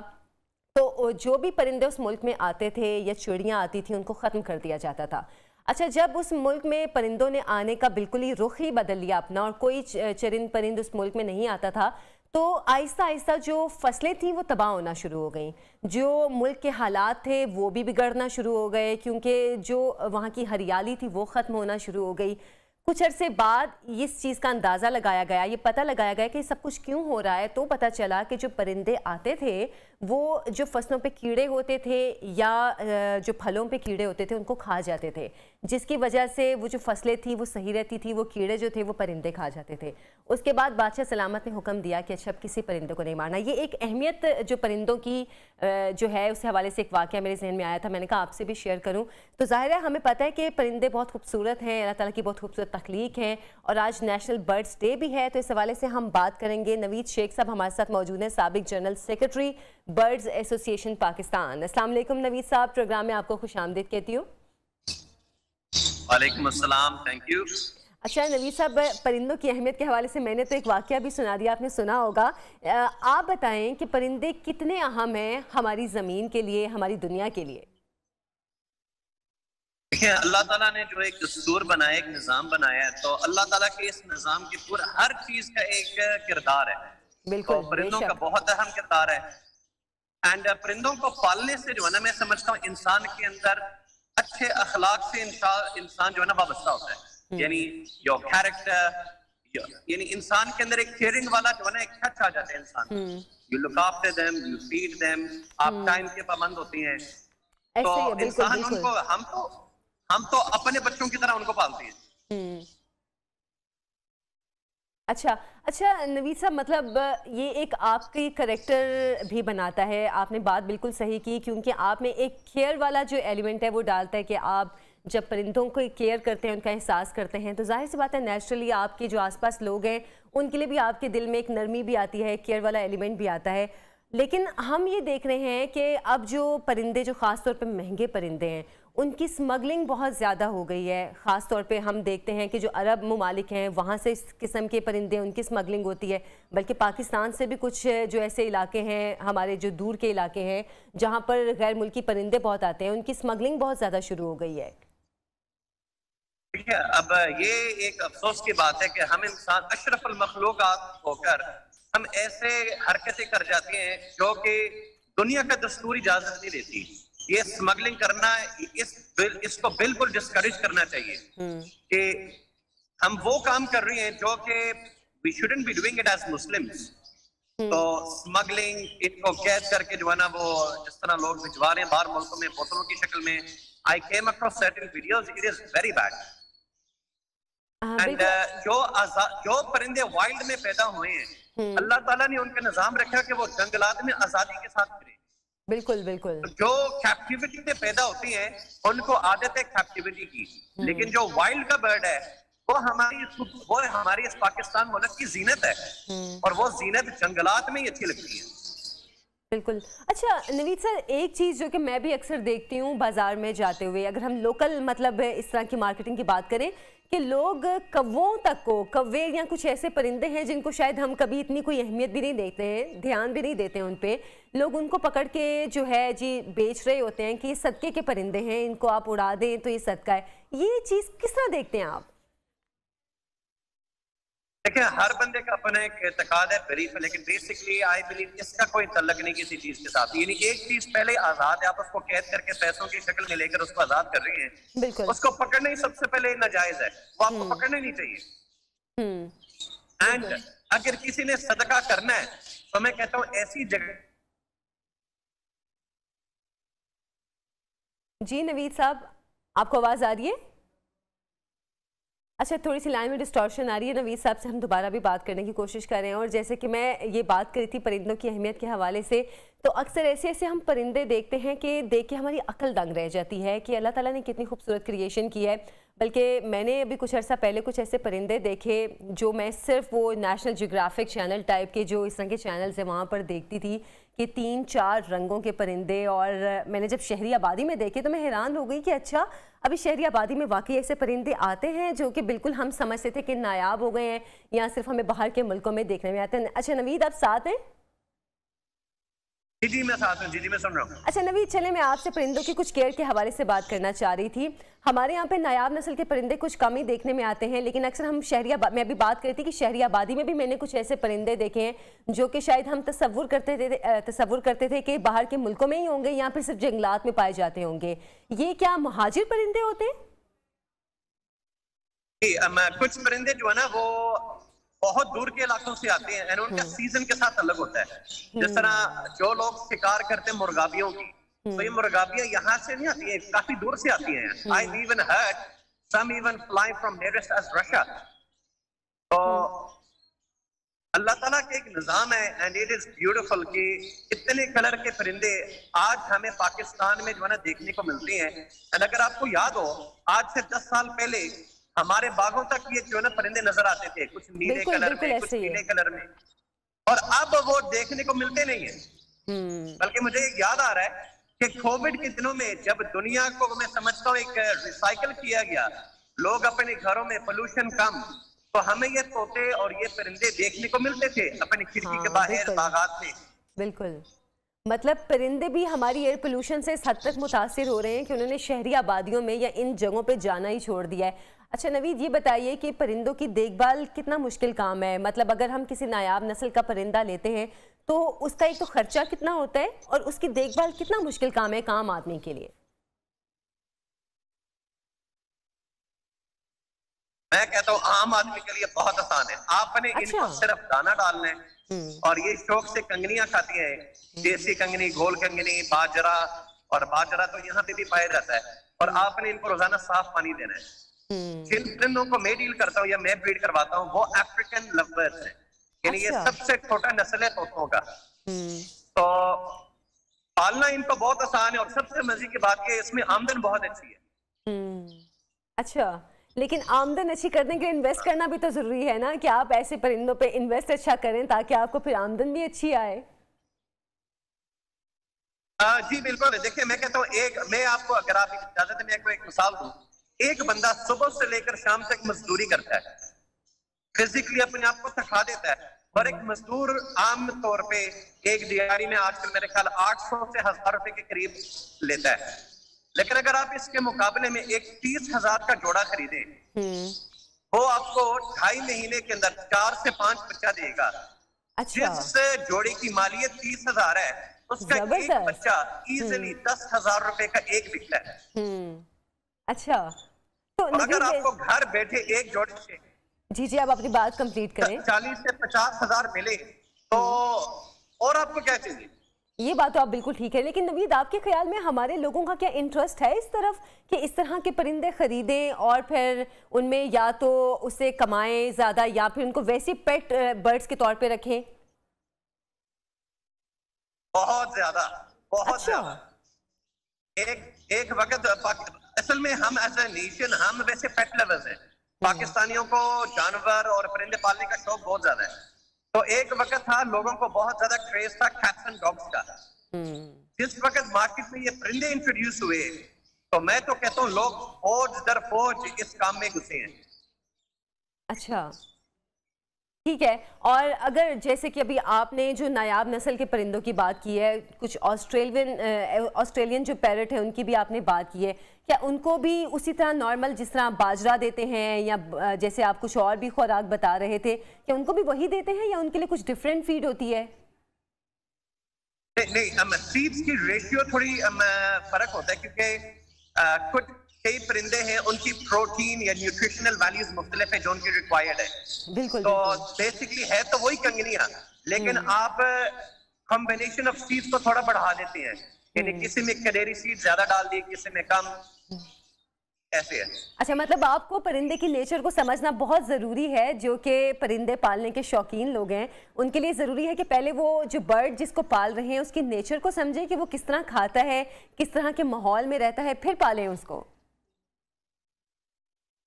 तो जो भी परिंदे उस मुल्क में आते थे या चिड़ियाँ आती थी, उनको ख़त्म कर दिया जाता था। अच्छा, जब उस मुल्क में परिंदों ने आने का बिल्कुल ही रुख ही बदल लिया अपना, और कोई चरिंद परिंद उस मुल्क में नहीं आता था, तो आहिस्ता आहिस्ता जो फसलें थी वो तबाह होना शुरू हो गई। जो मुल्क के हालात थे वो भी बिगड़ना शुरू हो गए, क्योंकि जो वहाँ की हरियाली थी वो ख़त्म होना शुरू हो गई। कुछ अरसे बाद इस चीज़ का अंदाज़ा लगाया गया, ये पता लगाया गया कि सब कुछ क्यों हो रहा है। तो पता चला कि जो परिंदे आते थे वो जो फसलों पे कीड़े होते थे या जो फलों पे कीड़े होते थे उनको खा जाते थे, जिसकी वजह से वो जो फसलें थी वो सही रहती थी, वो कीड़े जो थे वो परिंदे खा जाते थे। उसके बाद बादशाह सलामत ने हुक्म दिया कि अच्छा किसी परिंदे को नहीं मारना। ये एक अहमियत जो परिंदों की जो है उस हवाले से एक वाक़या मेरे जहन में आया था, मैंने कहा आपसे भी शेयर करूँ। तो ज़ाहिर है हमें पता है कि परिंदे बहुत खूबसूरत हैं, अल्लाह ताला की बहुत खूबसूरत तख्लीक हैं, और आज नेशनल बर्ड्स डे भी है। तो इस हवाले से हम बात करेंगे। नवीद शेख साहब हमारे साथ मौजूद हैं, साबिक general secretary birds association Pakistan. अस्सलाम वालेकुम नवीद साहब, प्रोग्राम में आपको खुशामदीद कहती हूँ। वालेकुम अस्सलाम, थैंक यू। अच्छा नवीद साहब, परिंदों की अहमियत के हवाले से मैंने तो एक वाक़या भी सुना दिया, आपने सुना होगा। आप बताएं कि परिंदे कितने अहम हैं हमारी ज़मीन के लिए, हमारी दुनिया के लिए। देखिए, अल्लाह ताला ने जो एक दस्तूर बनाया, एक निज़ाम बनाया है, तो अल्लाह ताला के इस निज़ाम के पूरा हर चीज़ का एक किरदार है। बिल्कुल, तो परिंदों का बहुत अहम किरदार है। एंड परिंदों को पालने से जो है ना, मैं समझता हूँ इंसान के अंदर अच्छे अखलाक से इंसान जो है ना वाबस्ता होता है। यानी योर कैरेक्टर, यानी इंसान के अंदर एक केयरिंग वाला जो है ना एक टच आ जाता है इंसान। You look after them, you feed them, आप टाइम के पाबंद होती हैं। तो इंसान उनको हम तो अपने बच्चों की तरह उनको पालते हैं। अच्छा नवीद साहब, मतलब ये एक आपकी करैक्टर भी बनाता है। आपने बात बिल्कुल सही की, क्योंकि आप में एक केयर वाला जो एलिमेंट है वो डालता है कि आप जब परिंदों को केयर करते हैं, उनका एहसास करते हैं, तो जाहिर सी बात है नेचुरली आपके जो आसपास लोग हैं उनके लिए भी आपके दिल में एक नरमी भी आती है, केयर वाला एलिमेंट भी आता है। लेकिन हम ये देख रहे हैं कि अब जो परिंदे जो ख़ास तौर पे महंगे परिंदे हैं उनकी स्मगलिंग बहुत ज़्यादा हो गई है। ख़ास तौर पे हम देखते हैं कि जो अरब ममालिक हैं वहाँ से इस किस्म के परिंदे उनकी स्मगलिंग होती है, बल्कि पाकिस्तान से भी कुछ जो ऐसे इलाके हैं, हमारे जो दूर के इलाके हैं जहाँ पर गैर मुल्की परिंदे बहुत आते हैं, उनकी स्मगलिंग बहुत ज़्यादा शुरू हो गई है। देखिए, अब ये एक अफसोस की बात है कि हम इंसान अशरफुल मखलूक़ात होकर हम ऐसे हरकतें कर जाती हैं जो कि दुनिया का दस्तूर इजाजत नहीं देती। ये स्मगलिंग करना, इसको बिल्कुल डिस्करेज करना चाहिए कि हम वो काम कर रही हैं जो कि we shouldn't be doing it as Muslims. तो स्मगलिंग, इनको कैद करके जो है ना वो जिस तरह लोग भिजवा रहे हैं बाहर मुल्कों में बोतलों की शक्ल में, I came across certain videos, it is very bad. And जो परिंदे वाइल्ड में पैदा हुए हैं, अल्लाह ताला ने उनका निजाम रखा कि वो जंगलात में आजादी के साथ फिरे। बिल्कुल बिल्कुल। जो कैप्टिविटी में पैदा होती हैं उनको आदत है कैप्टिविटी की, लेकिन जो वाइल्ड का बर्ड है वो हमारी इस पाकिस्तान मुल्क की जीनत है, और वो जीनत जंगलात में ही अच्छी लगती है। बिल्कुल। अच्छा नवीद सर, एक चीज़ जो कि मैं भी अक्सर देखती हूँ बाज़ार में जाते हुए, अगर हम लोकल मतलब इस तरह की मार्केटिंग की बात करें, कि लोग कौवों तक को, कौवे या कुछ ऐसे परिंदे हैं जिनको शायद हम कभी इतनी कोई अहमियत भी नहीं देते हैं, ध्यान भी नहीं देते हैं उन पे, लोग उनको पकड़ के जो है जी बेच रहे होते हैं कि ये सदके के परिंदे हैं, इनको आप उड़ा दें तो ये सदका है। ये चीज़ किस तरह देखते हैं आप? देखिए, हर बंदे का अपना एक एतकाद है, बिलीफ है, लेकिन बेसिकली आई बिलीव इसका कोई तल्लुक नहीं किसी चीज के साथ। यानी एक चीज पहले आजाद है, आप उसको कैद करके पैसों की शक्ल में लेकर उसको आजाद कर रही हैं, उसको पकड़ना ही सबसे पहले नाजायज है, वो आपको पकड़ना ही नहीं चाहिए। एंड अगर किसी ने सदका करना है तो मैं कहता हूँ ऐसी जगह। जी नवीद साहब, आपको आवाज आ रही है? अच्छा, थोड़ी सी लाइन में डिस्टॉर्शन आ रही है। नवीद साहब से हम दोबारा भी बात करने की कोशिश कर रहे हैं। और जैसे कि मैं ये बात करी थी परिंदों की अहमियत के हवाले से, तो अक्सर ऐसे ऐसे हम परिंदे देखते हैं कि देख के हमारी अक्ल दंग रह जाती है कि अल्लाह ताला ने कितनी खूबसूरत क्रिएशन की है। बल्कि मैंने अभी कुछ अर्सा पहले कुछ ऐसे परिंदे देखे जो मैं सिर्फ वो नेशनल जियोग्राफिक चैनल टाइप के जो इस तरह के चैनल्स हैं वहाँ पर देखती थी कि 3-4 रंगों के परिंदे। और मैंने जब शहरी आबादी में देखे तो मैं हैरान हो गई कि अच्छा, अभी शहरी आबादी में वाकई ऐसे परिंदे आते हैं जो कि बिल्कुल हम समझते थे कि नायाब हो गए हैं या सिर्फ हमें बाहर के मुल्कों में देखने में आते हैं। अच्छा नवीद, आप साथ हैं? जी मैं साथ हूं। जी मैं सुन रहा हूं। अच्छा नवीद, चले मैं आपसे परिंदों की कुछ केयर के हवाले से बात करना चाह रही थी। हमारे यहाँ पे नायाब नस्ल के परिंदे कुछ कम ही देखने में आते हैं, लेकिन अक्सर हम मैं अभी बात करी थी कि शहरी आबादी में भी मैंने कुछ ऐसे परिंदे देखे हैं जो कि शायद हम तसव्वुर करते थे कि बाहर के मुल्कों में ही होंगे या फिर सिर्फ जंगलात में पाए जाते होंगे। ये क्या मुहाजिर परिंदे होते हैं? कुछ परिंदे जो है ना वो बहुत दूर के इलाकों से आते हैं, उनका सीजन के साथ अलग होता है। जिस तरह जो लोग शिकार करते हैं मुर्गाबियों की, तो ये मुर्गाबियां यहाँ से नहीं आती है, काफी दूर से आती हैं। I even heard some even fly from nearest as Russia. तो अल्लाह ताला के एक निजाम है एंड इट इज ब्यूटीफुल कि इतने कलर के परिंदे आज हमें पाकिस्तान में जो है ना देखने को मिलते हैं। एंड अगर आपको याद हो, आज से 10 साल पहले हमारे बागों तक ये जो है ना परिंदे नजर आते थे, कुछ नीले कलर में, कुछ पीले कलर में, और अब वो देखने को मिलते नहीं है। बल्कि मुझे याद आ रहा है कि कोविड के दिनों में जब दुनिया को मैं समझता हूँ एक रिसाइकल किया गया, लोग अपने घरों में पोल्यूशन कम, तो हमें ये तोते और ये परिंदे देखने को मिलते थे अपनी खिड़की के बाहर बागात में। बिल्कुल, मतलब परिंदे भी हमारी एयर पोल्यूशन से इस हद तक मुतासिर हो रहे हैं कि उन्होंने शहरी आबादियों में या इन जगहों पे जाना ही छोड़ दिया है। अच्छा नवीद, ये बताइए कि परिंदों की देखभाल कितना मुश्किल काम है? मतलब अगर हम किसी नायाब नस्ल का परिंदा लेते हैं तो उसका एक तो खर्चा कितना होता है और उसकी देखभाल कितना मुश्किल काम है एक आम आदमी के लिए? मैं कहता हूँ आम आदमी के लिए बहुत आसान है। आपने इनको सिर्फ दाना डालना है और ये शौक से कंगनियां खाती हैं, देसी कंगनी, गोल कंगनी, बाजरा, और बाजरा तो यहाँ पे भी पाया जाता है। और आपने इनको रोजाना साफ पानी देना है। जिन परिंदों को मैं डील करता हूँ या मैं ब्रीड करवाता हूँ वो अफ्रीकन लवर्स हैं, यानी ये सबसे छोटा नस्ल है तोतों का। तो पालना इनको बहुत आसान है और सबसे मजे की बात है इसमें आमदन बहुत अच्छी है। अच्छा, लेकिन आमदन अच्छी करने के लिए इन्वेस्ट करना भी तो जरूरी है ना, कि आप ऐसे परिंदों पे इन्वेस्ट अच्छा करें ताकि आपको फिर आमदन भी अच्छी आए। जी बिल्कुल, देखिए मैं कहता हूँ मैं आपको, अगर आप इजाजत है, मैं आपको एक मिसाल दूं। एक बंदा सुबह से लेकर शाम तक मजदूरी करता है, फिजिकली अपने आप को थका देता है, और एक मजदूर आम तौर पे एक दिहाड़ी में आजकल मेरे ख्याल 800 से 1000 रुपए के करीब लेता है। लेकिन अगर आप इसके मुकाबले में एक 30,000 का जोड़ा खरीदे, वो आपको 2.5 महीने के अंदर 4 से 5 बच्चा देगा। अच्छा। जिस जोड़े की मालियत 30,000 है, उसका एक बच्चा इजीली 10,000 रुपए का एक बिकता है। अच्छा, तो अगर आपको घर बैठे एक जोड़े से जी आप अपनी बात कंप्लीट करें, 40 से 50,000 मिले तो और आपको क्या चाहिए? ये बात तो आप बिल्कुल ठीक है, लेकिन नवीद, आपके ख्याल में हमारे लोगों का क्या इंटरेस्ट है इस तरफ कि इस तरह के परिंदे खरीदें और फिर उनमें या तो उससे कमाएं ज्यादा या फिर उनको वैसे पेट बर्ड्स के तौर पे रखें? बहुत ज्यादा, बहुत अच्छा। ज्यादा। एक वक्त असल में हम एज ए नेशन, हम वैसे पेट लवर्स हैं। पाकिस्तानियों को जानवर और परिंदे पालने का शौक बहुत ज्यादा है। तो एक वक्त था लोगों को बहुत ज्यादा क्रेज था कैट्स एंड डॉग्स का। जिस वक्त मार्केट में ये परिंदे इंट्रोड्यूस हुए, तो मैं तो कहता हूँ लोग फौज दर फौज इस काम में घुसे हैं। अच्छा, ठीक है। और अगर जैसे कि अभी आपने जो नायाब नस्ल के परिंदों की बात की है, कुछ ऑस्ट्रेलियन जो पैरट है उनकी भी आपने बात की है, क्या उनको भी उसी तरह नॉर्मल जिस तरह बाजरा देते हैं या जैसे आप कुछ और भी खुराक बता रहे थे, क्या उनको भी वही देते हैं या उनके लिए कुछ डिफरेंट फीड होती है? नहीं, सीड्स की रेशियो थोड़ी फर्क होता है, क्योंकि कुछ कई परिंदे हैं उनकी प्रोटीन या न्यूट्रिशनल वैल्यूज मुख्तलिफ है जो उनकी रिक्वायर्ड है। बिल्कुल, तो बेसिकली है तो वही कंगनियां, लेकिन आप कॉम्बिनेशन ऑफ सीड्स को थोड़ा बढ़ा देते हैं, यानी किसी में कनेरी सीड ज्यादा डाल दी, किसी में कम, ऐसे है। अच्छा, मतलब आपको परिंदे की नेचर को समझना बहुत ज़रूरी है। जो कि परिंदे पालने के शौकीन लोग हैं उनके लिए ज़रूरी है कि पहले वो जो बर्ड जिसको पाल रहे हैं उसकी नेचर को समझें कि वो किस तरह खाता है, किस तरह के माहौल में रहता है, फिर पालें उसको।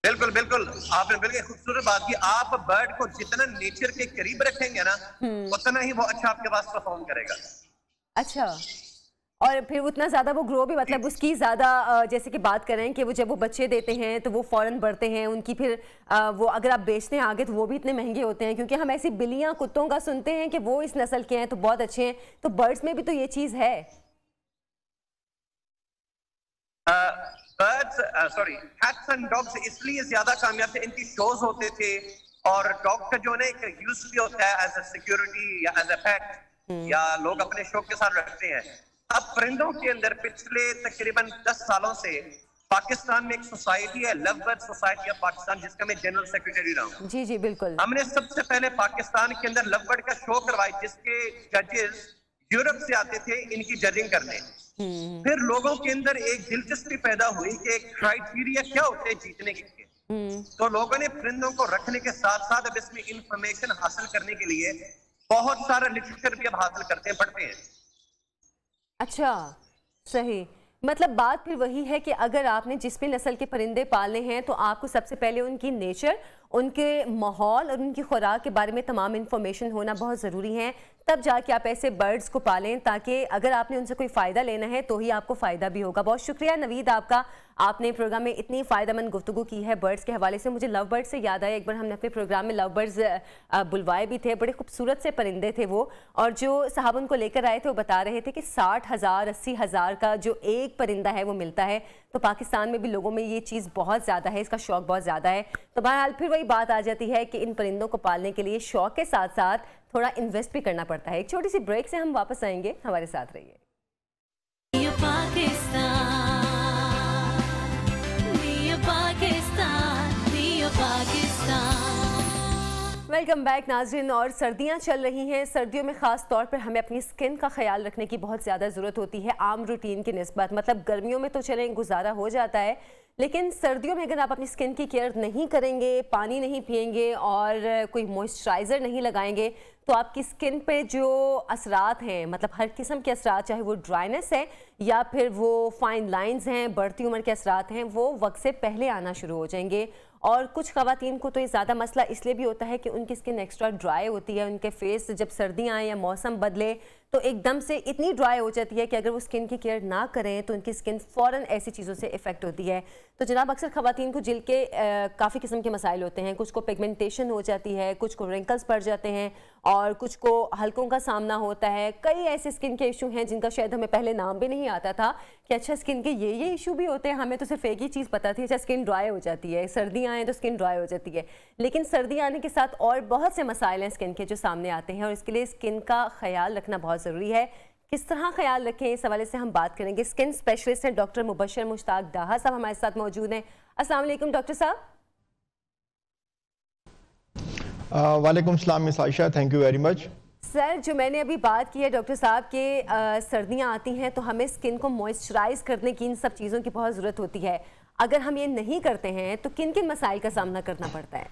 बिल्कुल बिल्कुल, आपने बिल्कुल खूबसूरत बात की। आप बर्ड को जितना नेचर के करीब रखेंगे ना, उतना ही वो अच्छा आपके पास परफॉर्म करेगा। अच्छा, और फिर उतना ज़्यादा वो ग्रो भी, मतलब उसकी ज़्यादा जैसे कि बात करें कि वो जब वो बच्चे देते हैं तो वो फ़ौरन बढ़ते हैं, उनकी फिर वो अगर आप बेचते हैं आगे तो वो भी इतने महंगे होते हैं, क्योंकि हम ऐसी बिल्लियाँ कुत्तों का सुनते हैं कि वो इस नस्ल के हैं तो बहुत अच्छे हैं, तो बर्ड्स में भी तो ये चीज़ है। कैट्स एंड डॉग्स इसलिए ज्यादा कामयाब थे, इनकी शोज होते थे, और डॉग का जो है एक यूज भी होता है एज ए सिक्योरिटी या एज ए पेट, या लोग अपने शौक के साथ रखते हैं। अब परिंदों के अंदर पिछले तकरीबन 10 सालों से पाकिस्तान में एक सोसाइटी है, love bird society of Pakistan, जिसका मैं जनरल सेक्रेटरी रहा हूँ। जी जी बिल्कुल। हमने सबसे पहले पाकिस्तान के अंदर लव बर्ड का शो करवाई, जिसके जजेस यूरोप से आते थे इनकी जजिंग करने। फिर लोगों के अंदर एक दिलचस्पी पैदा हुई कि क्राइटेरिया क्या होते हैं जीतने के लिए। तो लोगों ने परिंदों को रखने के साथ साथ अब इसमें इंफॉर्मेशन हासिल करने के लिए बहुत सारा लिटरेचर भी अब हासिल करते हैं, पढ़ते हैं। अच्छा, सही। मतलब बात फिर वही है कि अगर आपने जिस भी नस्ल के परिंदे पालने हैं तो आपको सबसे पहले उनकी नेचर, उनके माहौल और उनकी खुराक के बारे में तमाम इन्फॉर्मेशन होना बहुत ज़रूरी है, तब जाके आप ऐसे बर्ड्स को पालें, ताकि अगर आपने उनसे कोई फ़ायदा लेना है तो ही आपको फ़ायदा भी होगा। बहुत शुक्रिया नवीद आपका, आपने प्रोग्राम में इतनी फ़ायदेमंद गुफ्तगू की है बर्ड्स के हवाले से। मुझे लव बर्ड्स से याद आया, एक बार हमने अपने प्रोग्राम में लव बर्ड्स बुलवाए भी थे, बड़े खूबसूरत से परिंदे थे वो, और जो साहब उनको लेकर आए थे वो बता रहे थे कि 60,000 80,000 का जो एक परिंदा है वो मिलता है। तो पाकिस्तान में भी लोगों में ये चीज़ बहुत ज़्यादा है, इसका शौक़ बहुत ज़्यादा है। तो बहरहाल फिर वही बात आ जाती है कि इन परिंदों को पालने के लिए शौक़ के साथ साथ थोड़ा इन्वेस्ट भी करना पड़ता है। एक छोटी सी ब्रेक से हम वापस आएंगे, हमारे साथ रहिए। वेलकम बैक नाज़रीन। और सर्दियां चल रही हैं, सर्दियों में ख़ास तौर पर हमें अपनी स्किन का ख्याल रखने की बहुत ज़्यादा ज़रूरत होती है आम रूटीन की निस्बत। मतलब गर्मियों में तो चलें गुजारा हो जाता है, लेकिन सर्दियों में अगर आप अपनी स्किन की केयर नहीं करेंगे, पानी नहीं पिएंगे और कोई मॉइस्चराइज़र नहीं लगाएंगे, तो आपकी स्किन पे जो असरात हैं, मतलब हर किस्म के असरात, चाहे वो ड्राइनेस है या फिर वो फाइन लाइंस हैं, बढ़ती उम्र के असरात हैं, वो वक्त से पहले आना शुरू हो जाएंगे। और कुछ ख़वातीन को तो ये ज़्यादा मसला इसलिए भी होता है कि उनकी स्किन एक्स्ट्रा ड्राई होती है, उनके फेस जब सर्दियाँ आए या मौसम बदले तो एकदम से इतनी ड्राई हो जाती है कि अगर वो स्किन की केयर ना करें तो उनकी स्किन फ़ौरन ऐसी चीज़ों से इफ़ेक्ट होती है। तो जनाब अक्सर ख़वातीन को जिल्द के काफ़ी किस्म के मसाइल होते हैं, कुछ को पिगमेंटेशन हो जाती है, कुछ को रिंकल्स पड़ जाते हैं और कुछ को हल्कों का सामना होता है। कई ऐसे स्किन के इशू हैं जिनका शायद हमें पहले नाम भी नहीं आता था कि अच्छा स्किन के ये इशू भी होते हैं। हमें तो सिर्फ एक ही चीज़ पता थी, अच्छा स्किन ड्राई हो जाती है, सर्दियाँ आएँ तो स्किन ड्राई हो जाती है। लेकिन सर्दी आने के साथ और बहुत से मसाइल हैं स्किन के जो सामने आते हैं और इसके लिए स्किन का ख्याल रखना बहुत ज़रूरी है। किस तरह ख्याल रखें, इस हवाले से हम बात करेंगे। स्किन स्पेशलिस्ट हैं डॉक्टर मुबशर मुश्ताक डाहा साहब हमारे साथ मौजूद हैं। अस्सलाम वालेकुम डॉक्टर साहब। वालेकुम सलाम miss Ayesha, thank you very much. Sir, जो मैंने अभी बात की है डॉक्टर साहब के सर्दियां आती हैं तो हमें स्किन को मॉइस्चराइज करने की इन सब चीज़ों की बहुत ज़रूरत होती है। अगर हम ये नहीं करते हैं तो किन किन मसाइल का सामना करना पड़ता है?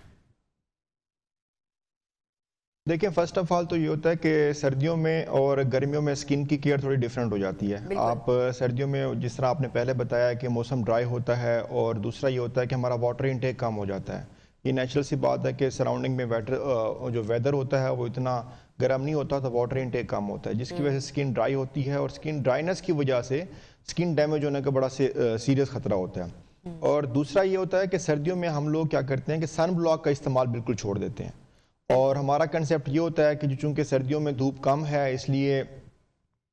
देखिए, फर्स्ट ऑफ ऑल तो ये होता है कि सर्दियों में और गर्मियों में स्किन की केयर थोड़ी डिफरेंट हो जाती है। आप सर्दियों में जिस तरह आपने पहले बताया कि मौसम ड्राई होता है और दूसरा ये होता है कि हमारा वाटर इनटेक कम हो जाता है। ये नेचुरल सी बात है कि सराउंडिंग में जो वेदर होता है वो इतना गर्म नहीं होता तो वाटर इनटेक कम होता है, जिसकी वजह से स्किन ड्राई होती है और स्किन ड्राइनेस की वजह से स्किन डैमेज होने का बड़ा सीरियस खतरा होता है। और दूसरा ये होता है कि सर्दियों में हम लोग क्या करते हैं कि सन ब्लॉक का इस्तेमाल बिल्कुल छोड़ देते हैं और हमारा कंसेप्ट ये होता है कि चूंकि सर्दियों में धूप कम है इसलिए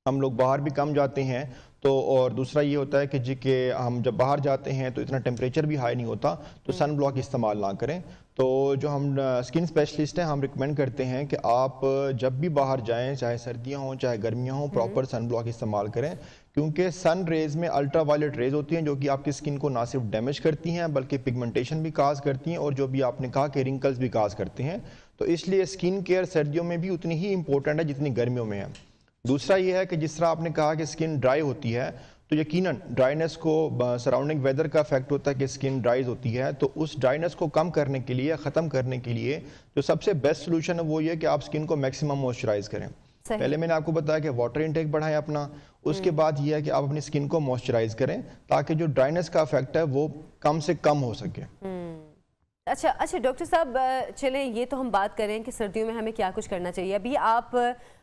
हम लोग बाहर भी कम जाते हैं। तो और दूसरा ये होता है कि जी के हम जब बाहर जाते हैं तो इतना टेम्परेचर भी हाई नहीं होता तो सन ब्लॉक इस्तेमाल ना करें। तो जो हम स्किन स्पेशलिस्ट हैं हम रिकमेंड करते हैं कि आप जब भी बाहर जाएं, चाहे सर्दियां हों चाहे गर्मियां हों, प्रॉपर सन ब्लॉक इस्तेमाल करें, क्योंकि सन रेज में अल्ट्रा वायलेट रेज होती हैं जो कि आपकी स्किन को ना सिर्फ डैमेज करती हैं बल्कि पिगमेंटेशन भी काज करती हैं और जो भी आपने कहा कि रिंकल्स भी काज करते हैं। तो इसलिए स्किन केयर सर्दियों में भी उतनी ही इंपॉर्टेंट है जितनी गर्मियों में है। दूसरा ये है कि जिस तरह आपने कहा कि स्किन ड्राई होती है तो यकीनन ड्राइनेस को सराउंडिंग वेदर का इफेक्ट होता है कि स्किन ड्राइज होती है। तो उस ड्राइनेस को कम करने के लिए, ख़त्म करने के लिए जो सबसे बेस्ट सोल्यूशन है वो ये कि आप स्किन को मैक्सिमम मॉइस्चराइज करें। पहले मैंने आपको बताया कि वाटर इनटेक बढ़ाएं अपना, उसके बाद ये है कि आप अपनी स्किन को मॉइस्चराइज करें ताकि जो ड्राइनेस का इफेक्ट है वो कम से कम हो सके। अच्छा डॉक्टर साहब, चलें ये तो हम बात करें कि सर्दियों में हमें क्या कुछ करना चाहिए। अभी आप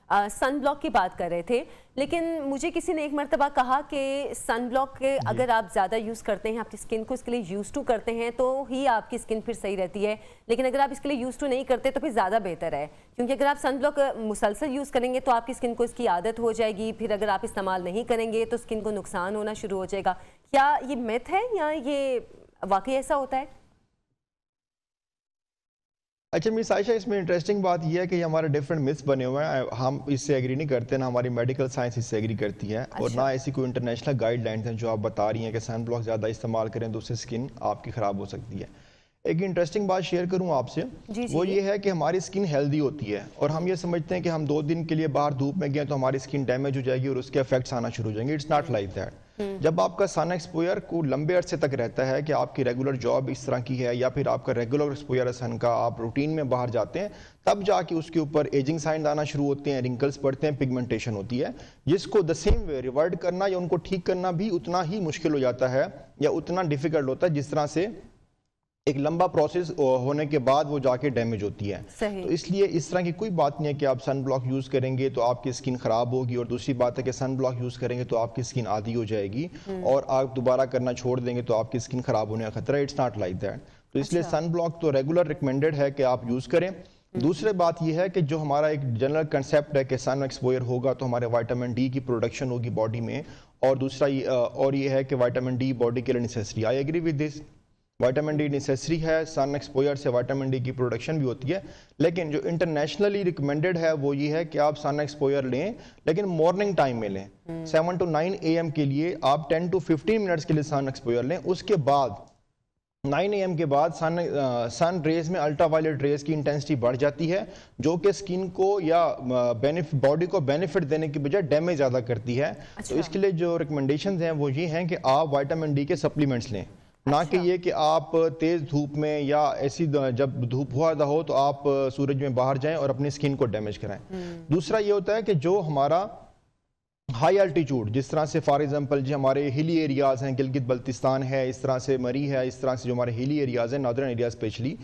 सन ब्लॉक की बात कर रहे थे, लेकिन मुझे किसी ने एक मरतबा कहा कि सन ब्लॉक के अगर आप ज़्यादा यूज़ करते हैं, आपकी स्किन को इसके लिए यूज़ टू करते हैं तो ही आपकी स्किन फिर सही रहती है, लेकिन अगर आप इसके लिए यूज़ टू नहीं करते तो फिर ज़्यादा बेहतर है, क्योंकि अगर आप सन ब्लॉक मुसलसल यूज़ करेंगे तो आपकी स्किन को इसकी आदत हो जाएगी, फिर अगर आप इस्तेमाल नहीं करेंगे तो स्किन को नुकसान होना शुरू हो जाएगा। क्या ये मिथ है या ये वाकई ऐसा होता है? अच्छा मिस आयशा, इसमें इंटरेस्टिंग बात यह है कि हमारे डिफरेंट मिथ्स बने हुए हैं, हम इससे एग्री नहीं करते, ना हमारी मेडिकल साइंस इससे एग्री करती है। और ना ऐसी कोई इंटरनेशनल गाइडलाइंस हैं जो आप बता रही हैं कि सन ब्लॉक ज़्यादा इस्तेमाल करें तो उससे स्किन आपकी ख़राब हो सकती है। एक इंटरेस्टिंग बात शेयर करूं आपसे, वो ये है कि हमारी स्किन हेल्दी होती है और हम ये समझते हैं कि हम 2 दिन के लिए बाहर धूप में गए तो हमारी स्किन डैमेज हो जाएगी और उसके इफेक्ट्स आना शुरू हो जाएंगे। It's not like that. जब आपका सन एक्सपोजर को लंबे अरसे तक रहता है कि आपकी रेगुलर जॉब इस तरह की है या फिर आपका रेगुलर एक्सपोजर है सन का, आप रूटीन में बाहर जाते हैं, तब जाके उसके ऊपर एजिंग साइन आना शुरू होते हैं, रिंकल्स पड़ते हैं, पिगमेंटेशन होती है, जिसको द सेम वे रिवर्ट करना या उनको ठीक करना भी उतना ही मुश्किल हो जाता है या उतना डिफिकल्ट होता है जिस तरह से एक लंबा प्रोसेस होने के बाद वो जाके डैमेज होती है। तो इसलिए इस तरह की कोई बात नहीं है कि आप सन ब्लॉक यूज़ करेंगे तो आपकी स्किन ख़राब होगी, और दूसरी बात है कि सन ब्लॉक यूज़ करेंगे तो आपकी स्किन आदी हो जाएगी और आप दोबारा करना छोड़ देंगे तो आपकी स्किन ख़राब होने का खतरा। It's not like that. तो इसलिए सन ब्लॉक तो रेगुलर रिकमेंडेड है कि आप यूज़ करें। दूसरी बात यह है कि जो हमारा एक जनरल कंसेप्ट है कि सन एक्सपोजर होगा तो हमारे विटामिन डी की प्रोडक्शन होगी बॉडी में, और दूसरा और ये है कि विटामिन डी बॉडी के लिए necessary. I agree with this. Vitamin D necessary है, सन एक्सपोजर से विटामिन डी की प्रोडक्शन भी होती है, लेकिन जो इंटरनेशनली रिकमेंडेड है वो ये है कि आप सन एक्सपोजर लें लेकिन मॉर्निंग टाइम में लें। 7 to 9 AM के लिए आप 10 to 15 मिनट्स के लिए सन एक्सपोजर लें। उसके बाद 9 AM के बाद सन रेज में अल्ट्रा वायलेट रेज की इंटेंसिटी बढ़ जाती है जो कि स्किन को या बॉडी को बेनिफिट देने की बजाय डैमेज ज़्यादा करती है। तो इसके लिए जो रिकमेंडेशंस हैं वो ये हैं कि आप विटामिन डी के सप्लीमेंट्स लें, ना कि ये कि आप तेज़ धूप में या ऐसी जब धूप ज़्यादा हो तो आप सूरज में बाहर जाएं और अपनी स्किन को डैमेज कराएं। दूसरा ये होता है कि जो हमारा हाई अल्टीट्यूड, जिस तरह से फॉर एग्जांपल जो हमारे हिली एरियाज़ हैं, गिलगित बल्तिस्तान है, इस तरह से मरी है, इस तरह से जो हमारे हिली एरियाज़ हैं, नॉर्दर्न एरिया स्पेशली,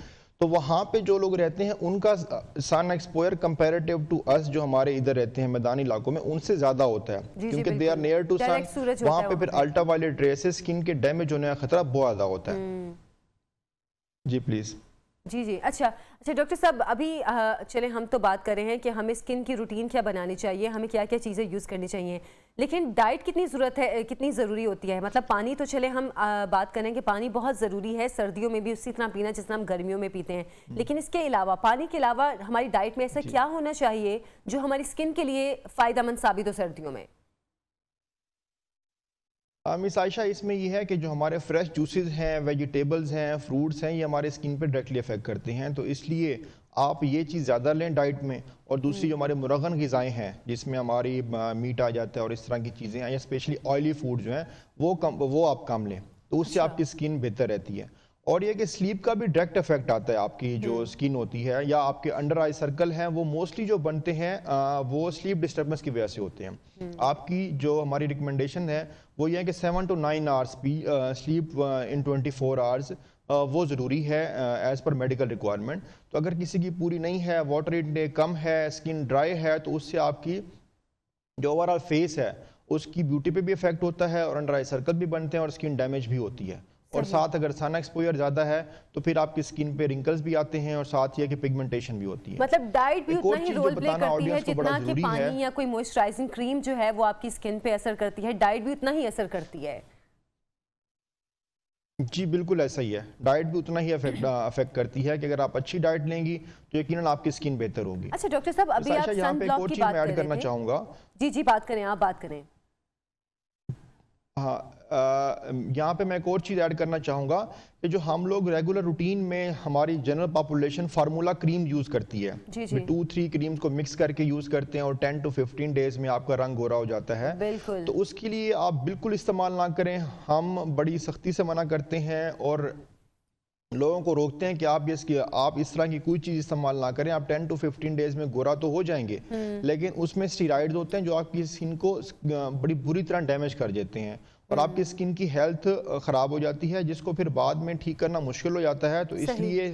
तो वहाँ पे जो लोग रहते हैं उनका sun exposure comparative to us जो हमारे इधर रहते हैं मैदानी इलाकों में उनसे ज्यादा होता है, क्योंकि दे आर नियर टू सन, वहाँ पे फिर अल्ट्रावायलेट रेस से स्किन के डैमेज होने का खतरा बहुत ज्यादा होता है। जी प्लीज। जी जी, अच्छा डॉक्टर साहब, अभी चले हम तो बात कर रहे हैं कि हमें स्किन की रूटीन क्या बनानी चाहिए, हमें क्या क्या चीज़ें यूज़ करनी चाहिए, लेकिन डाइट कितनी कितनी ज़रूरी होती है? मतलब पानी तो चले हम बात करें कि पानी बहुत ज़रूरी है, सर्दियों में भी उसी तरह पीना जिस तरह हम गर्मियों में पीते हैं, लेकिन इसके अलावा पानी के अलावा हमारी डाइट में ऐसा क्या होना चाहिए जो हमारी स्किन के लिए फ़ायदेमंद साबित हो सर्दियों में? मिस आयशा, इसमें ये है कि जो हमारे फ्रेश जूसेस हैं, वेजिटेबल्स हैं, फ्रूट्स हैं, ये हमारे स्किन पे डायरेक्टली अफेक्ट करते हैं, तो इसलिए आप ये चीज़ ज़्यादा लें डाइट में। और दूसरी जो हमारे मुरगन ग़िज़ाएँ हैं जिसमें हमारी मीट आ जाता है और इस तरह की चीज़ें हैं, या स्पेशली ऑयली फूड जो हैं वो आप कम लें, तो उससे आपकी स्किन बेहतर रहती है। और ये कि स्लीप का भी डायरेक्ट इफेक्ट आता है, आपकी जो स्किन होती है या आपके अंडर आई सर्कल हैं वो मोस्टली जो बनते हैं वो स्लीप डिस्टर्बेंस की वजह से होते हैं। आपकी जो हमारी रिकमेंडेशन है वो ये है कि 7 to 9 hours sleep in 24 hours वो ज़रूरी है एज़ पर मेडिकल रिक्वायरमेंट। तो अगर किसी की पूरी नहीं है, वाटर इनटेक कम है, स्किन ड्राई है, तो उससे आपकी जो ओवरऑल फेस है उसकी ब्यूटी पे भी इफेक्ट होता है और अंडर आई सर्कल भी बनते हैं और स्किन डैमेज भी होती है। और साथ अगर सन एक्सपोजर ज्यादा है तो फिर आपकी स्किन पे रिंकल्स भी आते हैं और साथ ही कि पिगमेंटेशन भी होती है। मतलब डाइट भी उतना ही रोल प्ले करती है जितना कि पानी या कोई मॉइस्चराइजिंग क्रीम जो है वो आपकी स्किन पे असर करती है, डाइट भी उतना ही असर करती है। जी बिल्कुल ऐसा ही है, डाइट भी उतना ही अफेक्ट करती है कि अगर आप अच्छी डाइट लेंगी तो यकीनन आपकी स्किन बेहतर होगी। अच्छा डॉक्टर साहब, अभी आप सनब्लॉक की बात ऐड करना चाहूंगा। जी जी, बात करें, आप बात करें। हाँ, यहाँ पे मैं एक और चीज़ ऐड करना चाहूँगा कि जो हम लोग रेगुलर रूटीन में हमारी general population formula cream use करती है, 2-3 क्रीम्स को मिक्स करके यूज़ करते हैं और 10 to 15 डेज में आपका रंग गोरा हो जाता है। बिल्कुल। तो उसके लिए आप बिल्कुल इस्तेमाल ना करें, हम बड़ी सख्ती से मना करते हैं और लोगों को रोकते हैं कि आप इस तरह की कोई चीज़ इस्तेमाल ना करें। आप 10 to 15 डेज में गोरा तो हो जाएंगे, लेकिन उसमें स्टीरॉइड्स होते हैं जो आपकी स्किन को बड़ी बुरी तरह डैमेज कर देते हैं और आपकी स्किन की हेल्थ ख़राब हो जाती है, जिसको फिर बाद में ठीक करना मुश्किल हो जाता है। तो इसलिए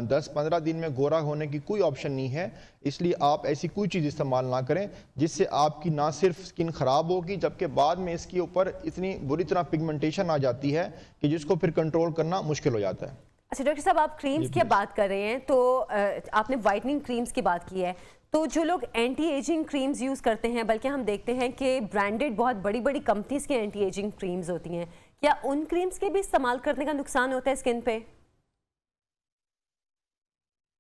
10-15 दिन में गोरा होने की कोई ऑप्शन नहीं है, इसलिए आप ऐसी कोई चीज़ इस्तेमाल ना करें जिससे आपकी ना सिर्फ स्किन ख़राब होगी, जबकि बाद में इसके ऊपर इतनी बुरी तरह पिगमेंटेशन आ जाती है कि जिसको फिर कंट्रोल करना मुश्किल हो जाता है। अच्छा डॉक्टर साहब, आप क्रीम्स की बात कर रहे हैं तो आपने वाइटनिंग क्रीम्स की बात की है, तो जो लोग एंटी एजिंग क्रीम्स यूज़ करते हैं, बल्कि हम देखते हैं कि ब्रांडेड बहुत बड़ी बड़ी कंपनीज की एंटी एजिंग क्रीम्स होती हैं, क्या उन क्रीम्स के भी इस्तेमाल करने का नुकसान होता है स्किन पे?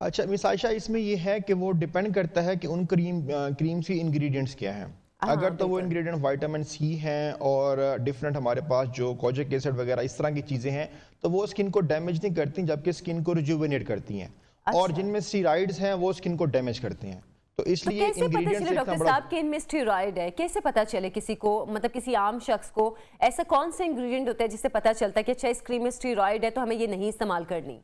अच्छा मिस आयशा, इसमें ये है कि वो डिपेंड करता है कि उन क्रीम्स की इंग्रेडिएंट्स क्या हैं। अगर तो वो इंग्रेडिएंट विटामिन सी हैं और डिफरेंट हमारे पास जो कोजिक एसिड वगैरह इस तरह की चीज़ें हैं, तो वो स्किन को डैमेज नहीं करती, जबकि स्किन को रिजुवेनेट करती हैं। और जिनमें स्टीरॉइड्स हैं वो स्किन को डैमेज करते हैं। तो इसलिए इंग्रेडिएंट्स डॉक्टर साहब के इनमें स्टीरॉइड है, कैसे पता चले किसी को, मतलब किसी आम शख्स को ऐसा कौन सा इंग्रेडिएंट होता है जिससे पता चलता है कि अच्छा इस क्रीम में स्टीरॉइड है तो हमें ये नहीं इस्तेमाल करनी?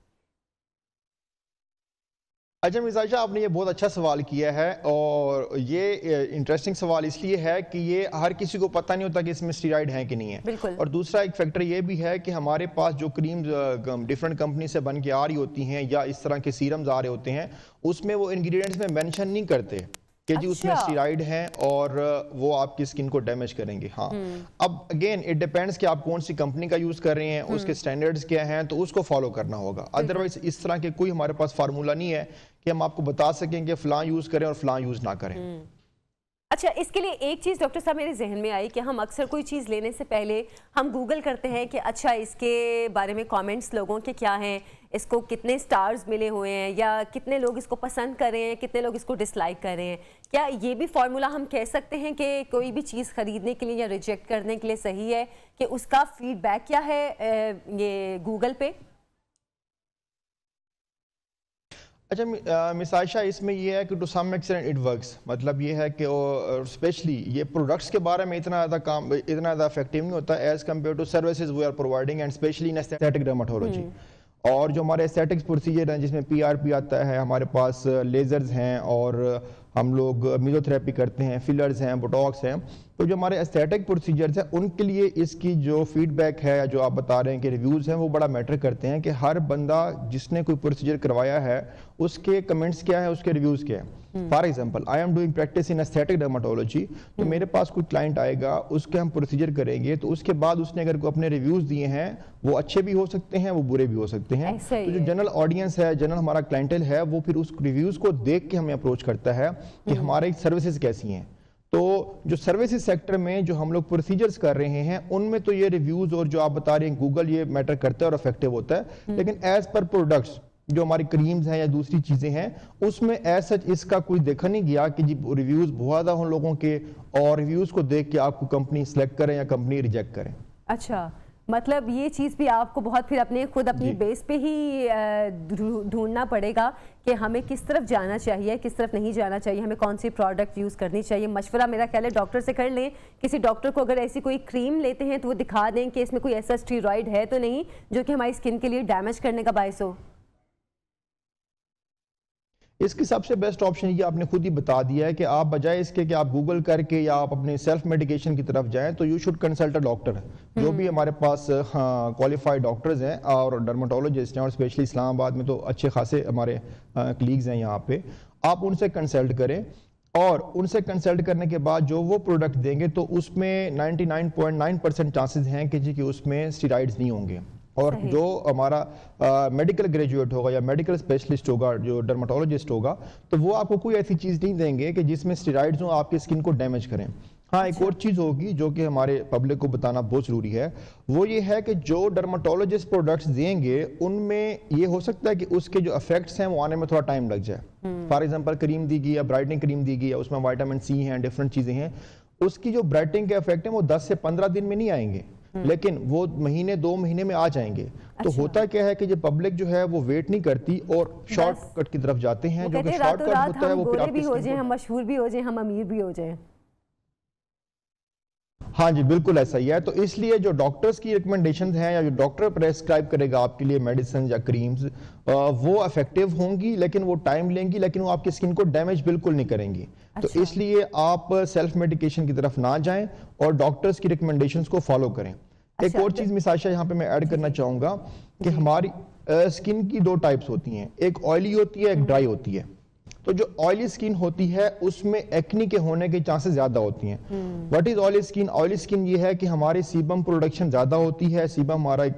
अच्छा मिस आयशा, आपने ये बहुत अच्छा सवाल किया है और ये इंटरेस्टिंग सवाल इसलिए है कि ये हर किसी को पता नहीं होता कि इसमें स्टीरॉइड है कि नहीं है। और दूसरा एक फैक्टर ये भी है कि हमारे पास जो क्रीम्स डिफरेंट कंपनी से बन के आ रही होती हैं या इस तरह के सीरम्स आ रहे होते हैं, उसमें वो इंग्रेडिएंट्स में मेंशन नहीं करते कि जी उसमें स्टीरॉइड हैं और वो आपकी स्किन को डैमेज करेंगे। हाँ, अब अगेन इट डिपेंड्स कि आप कौन सी कंपनी का यूज कर रहे हैं, उसके स्टैंडर्ड्स क्या हैं, तो उसको फॉलो करना होगा। अदरवाइज इस तरह के कोई हमारे पास फार्मूला नहीं है कि हम आपको बता सकें कि फलां यूज करें और फलां यूज ना करें। अच्छा, इसके लिए एक चीज़ डॉक्टर साहब मेरे जहन में आई कि हम अक्सर कोई चीज़ लेने से पहले हम गूगल करते हैं कि अच्छा इसके बारे में कमेंट्स लोगों के क्या हैं, इसको कितने स्टार्स मिले हुए हैं या कितने लोग इसको पसंद कर रहे हैं, कितने लोग इसको डिसलाइक कर रहे हैं। क्या ये भी फार्मूला हम कह सकते हैं कि कोई भी चीज़ खरीदने के लिए या रिजेक्ट करने के लिए सही है कि उसका फीडबैक क्या है ये गूगल पे? अच्छा मिस आयशा, इसमें ये है कि to some extent it works, मतलब ये है कि स्पेशली ये प्रोडक्ट्स के बारे में इतना ज़्यादा इफेक्टिव नहीं होता as compare to services we are providing and specially in aesthetic dermatology. और जो हमारे एस्थेटिक्स प्रोसीजर हैं जिसमें PRP आता है, हमारे पास लेज़र्स हैं और हम लोग मेसोथेरेपी करते हैं, फिलर्स हैं, बोटॉक्स हैं। तो जो हमारे एस्थेटिक प्रोसीजर्स हैं उनके लिए इसकी जो फीडबैक है, जो आप बता रहे हैं कि रिव्यूज़ हैं, वो बड़ा मैटर करते हैं कि हर बंदा जिसने कोई प्रोसीजर करवाया है उसके कमेंट्स क्या है, उसके रिव्यूज़ क्या है। For example, I am doing practice in aesthetic dermatology, तो मेरे पास कोई क्लाइंट आएगा, उसके हम प्रोसीजर करेंगे, तो उसके बाद उसने अगर कोई अपने रिव्यूज़ दिए हैं, वो अच्छे भी हो सकते हैं, वो बुरे भी हो सकते हैं। तो जो जनरल ऑडियंस है, जनरल हमारा क्लाइंटेल है, वो फिर उस रिव्यूज़ को देख के हमें अप्रोच करता है कि हमारी सर्विसेज कैसी हैं। तो जो सर्विसेज सेक्टर में जो हम लोग प्रोसीजर्स कर रहे हैं उनमें तो ये रिव्यूज़ और जो आप बता रहे हैं गूगल, ये मैटर करता है और इफेक्टिव होता है। लेकिन एज पर प्रोडक्ट्स जो हमारी क्रीम्स हैं या दूसरी चीज़ें हैं, उसमें एज सच इसका कोई देखा नहीं गया कि जी रिव्यूज़ बहुत ज़्यादा हों लोगों के और रिव्यूज़ को देख के आपको कंपनी सेलेक्ट करें या कंपनी रिजेक्ट करें। अच्छा, मतलब ये चीज़ भी आपको बहुत फिर अपनी बेस पे ही ढूंढना पड़ेगा कि हमें किस तरफ जाना चाहिए, किस तरफ नहीं जाना चाहिए, हमें कौन सी प्रोडक्ट यूज़ करनी चाहिए। मशवरा मेरा ख्याल है डॉक्टर से कर लें। किसी डॉक्टर को अगर ऐसी कोई क्रीम लेते हैं तो वो दिखा दें कि इसमें कोई ऐसा स्टीरॉयड है तो नहीं जो कि हमारी स्किन के लिए डैमेज करने का बायस हो। इसकी सबसे बेस्ट ऑप्शन ये आपने खुद ही बता दिया है कि आप बजाय इसके कि आप गूगल करके या आप अपने सेल्फ मेडिकेशन की तरफ जाएं, तो you should consult a doctor. जो भी हमारे पास क्वालिफाइड डॉक्टर्स हैं और डर्माटोलॉजिस्ट हैं, और स्पेशली इस्लामाबाद में तो अच्छे खासे हमारे कलीग्स हैं यहाँ पे, आप उनसे कंसल्ट करें। और उनसे कंसल्ट करने के बाद जो वो प्रोडक्ट देंगे तो उसमें 99.9% चांसेस हैं कि जी कि उसमें स्टेरॉइड्स नहीं होंगे। और जो हमारा मेडिकल ग्रेजुएट होगा या मेडिकल स्पेशलिस्ट होगा, जो डर्माटोलॉजिस्ट होगा, तो वो आपको कोई ऐसी चीज़ नहीं देंगे कि जिसमें स्टेरॉइड्स हो आपकी स्किन को डैमेज करें। हाँ, एक और चीज़ होगी जो कि हमारे पब्लिक को बताना बहुत ज़रूरी है, वो ये है कि जो डर्माटोलॉजिस्ट प्रोडक्ट्स देंगे उनमें ये हो सकता है कि उसके जो इफेक्ट्स हैं वो आने में थोड़ा टाइम लग जाए। फॉर एग्जांपल, क्रीम दी गई या ब्राइटनिंग क्रीम दी गई या उसमें विटामिन C हैं, डिफरेंट चीज़ें हैं, उसकी जो ब्राइटनिंग के इफेक्ट हैं वो 10 से 15 दिन में नहीं आएंगे, लेकिन वो महीने 2 महीने में आ जाएंगे। तो होता क्या है कि जो पब्लिक जो है वो वेट नहीं करती और शॉर्टकट की तरफ जाते हैं। जो कि शॉर्टकट होता है वो फिर भी हो जाए, हम मशहूर भी हो जाए, हम अमीर भी हो जाए। हाँ जी, बिल्कुल ऐसा ही है। तो इसलिए जो डॉक्टर्स की रिकमेंडेशंस हैं या जो डॉक्टर प्रेस्क्राइब करेगा आपके लिए मेडिसिन या क्रीम्स, वो इफेक्टिव होंगी, लेकिन वो टाइम लेंगी, लेकिन वो आपकी स्किन को डैमेज बिल्कुल नहीं करेंगी। तो इसलिए आप सेल्फ मेडिकेशन की तरफ ना जाएं और डॉक्टर्स की रिकमेंडेशंस को फॉलो करें। एक और चीज मिसाशा यहाँ पे मैं ऐड करना चाहूंगा कि हमारी स्किन की 2 टाइप्स होती हैं, एक ऑयली होती है, एक ड्राई होती है। तो जो ऑयली स्किन होती है उसमें एक्नी के होने के चांसेस ज्यादा होती हैं। What is oily skin? Oily skin ये है कि हमारी सीबम प्रोडक्शन ज्यादा होती है। सीबम हमारा एक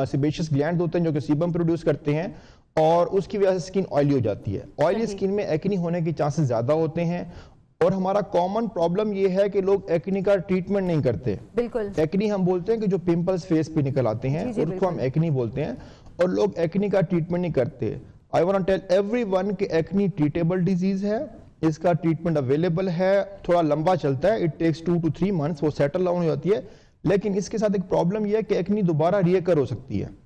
सीबेशियस ग्लैंड होते हैं जो कि सीबम प्रोड्यूस करते हैं और उसकी वजह से स्किन ऑयली हो जाती है। ऑयली स्किन में एक्नी होने के चांसेस ज्यादा होते हैं और हमारा कॉमन प्रॉब्लम ये है कि लोग एक्नी का ट्रीटमेंट नहीं करते। बिल्कुल, एक्नी हम बोलते हैं कि जो पिंपल्स फेस पे निकल आते हैं उसको हम एक्नी बोलते हैं और लोग एक्नी का ट्रीटमेंट नहीं करते। I want to tell everyone कि एक्नी ट्रीटेबल डिजीज है, इसका ट्रीटमेंट अवेलेबल है, थोड़ा लंबा चलता है, इट टेक्स 2 to 3 months, वो सेटल डाउन हो जाती है। लेकिन इसके साथ एक प्रॉब्लम यह है कि एक्नी दोबारा रिकर हो सकती है।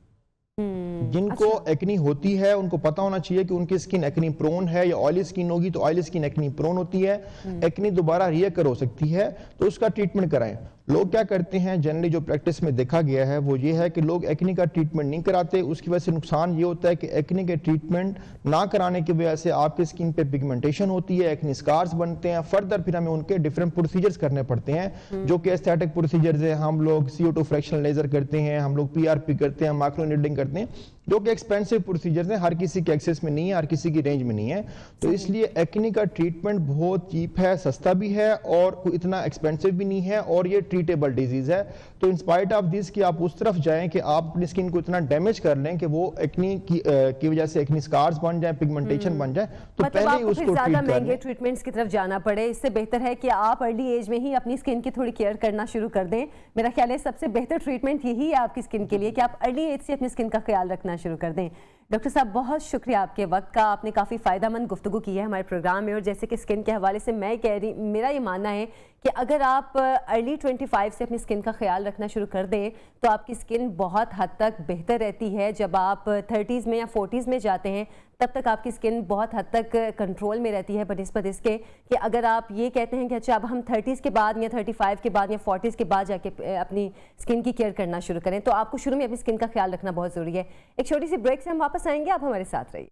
जिनको एक्नी होती है उनको पता होना चाहिए कि उनकी स्किन एक्नी प्रोन है, या ऑयली स्किन होगी तो ऑयली स्किन एक्नी प्रोन होती है, एक्नी दोबारा रिकर हो सकती है, तो उसका ट्रीटमेंट कराएं। लोग क्या करते हैं, जनरली जो प्रैक्टिस में देखा गया है वो ये है कि लोग एक्नी का ट्रीटमेंट नहीं कराते। उसकी वजह से नुकसान ये होता है कि एक्नी के ट्रीटमेंट ना कराने की वजह से आपकी स्किन पे पिगमेंटेशन होती है, एक्नी स्कार्स बनते हैं, फर्दर फिर हमें उनके डिफरेंट प्रोसीजर्स करने पड़ते हैं जो कि एस्थेटिक प्रोसीजर्स है। हम लोग CO2 फ्रैक्शनल लेजर करते हैं, हम लोग PRP करते हैं, माइक्रो नीडलिंग करते हैं, जो कि एक्सपेंसिव प्रोसीजर्स हैं, हर किसी के एक्सेस में नहीं है, हर किसी की रेंज में नहीं है। तो इसलिए एक्नी का ट्रीटमेंट बहुत चीप है, सस्ता भी है और इतना एक्सपेंसिव भी नहीं है और ये ट्रीटेबल डिजीज है। तो इन स्पाइट ऑफ दिस कि आप उस तरफ जाएं कि आप अपनी स्किन को इतना डैमेज कर लें कि वो एक्नी की वजह से एक्नी स्कार्स बन जाए, पिगमेंटेशन बन जाए, तो मतलब पहले ही उसको ज्यादा महंगे ट्रीटमेंट्स की तरफ जाना पड़े। इससे बेहतर है कि आप अर्ली एज में ही अपनी स्किन की थोड़ी केयर करना शुरू कर दें। मेरा ख्याल है सबसे बेहतर ट्रीटमेंट यही है आपकी स्किन के लिए कि आप अर्ली एज से अपनी स्किन का ख्याल रखना शुरू कर दें। डॉक्टर साहब बहुत शुक्रिया आपके वक्त का, आपने काफ़ी फ़ायदेमंद गुफ्तगू की है हमारे प्रोग्राम में। और जैसे कि स्किन के हवाले से मैं कह रही, मेरा ये मानना है कि अगर आप अर्ली 25 से अपनी स्किन का ख्याल रखना शुरू कर दें तो आपकी स्किन बहुत हद तक बेहतर रहती है। जब आप 30s में या 40s में जाते हैं तब तक आपकी स्किन बहुत हद तक कंट्रोल में रहती है, बनिस्बत इसके कि अगर आप ये कहते हैं कि अच्छा अब हम 30s के बाद या 35 के बाद या 40s के बाद जाके अपनी स्किन की केयर करना शुरू करें, तो आपको शुरू में अपनी स्किन का ख्याल रखना बहुत ज़रूरी है। एक छोटी सी ब्रेक से हम वापस आएंगे, आप हमारे साथ रहिए।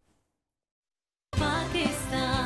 पाकिस्तान,